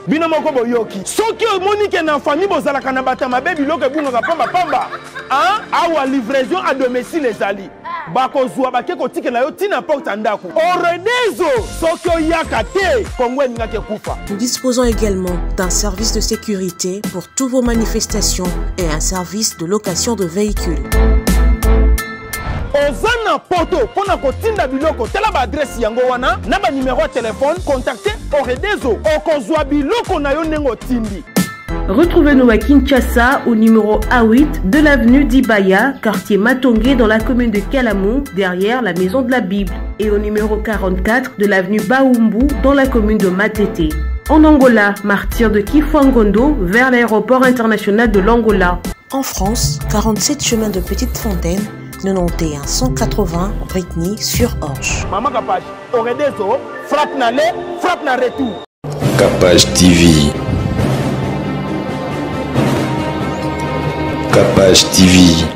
Bino moko boyoki. Soki omonike na famille bozalaka na batama bebi loke bunga pamba pamba. Hein? Awa livraison à domicile ezali. Bakozwa bake kotike la yo tina porte ndaku. Oredezo soki oyaka te kongwe ngake kufa. Nous disposons également d'un service de sécurité pour toutes vos manifestations et un service de location de véhicules. Ozana poto pona kotinda biloko tela ba adresse yango wana na ba numéro de téléphone contactez Oredezo okozwa biloko na yo nengo tindi. Retrouvez-nous à Kinshasa au numéro A8 de l'avenue d'Ibaya, quartier Matongé dans la commune de Kalamou, derrière la maison de la Bible, et au numéro 44 de l'avenue Baoumbu dans la commune de Matete. En Angola, martyr de Kifuangondo vers l'aéroport international de l'Angola. En France, 47 chemin de Petite Fontaine, 91 180 Brittany sur Orge. Maman Capage, Oredezo, frappe na retour. Capage TV. Capage TV.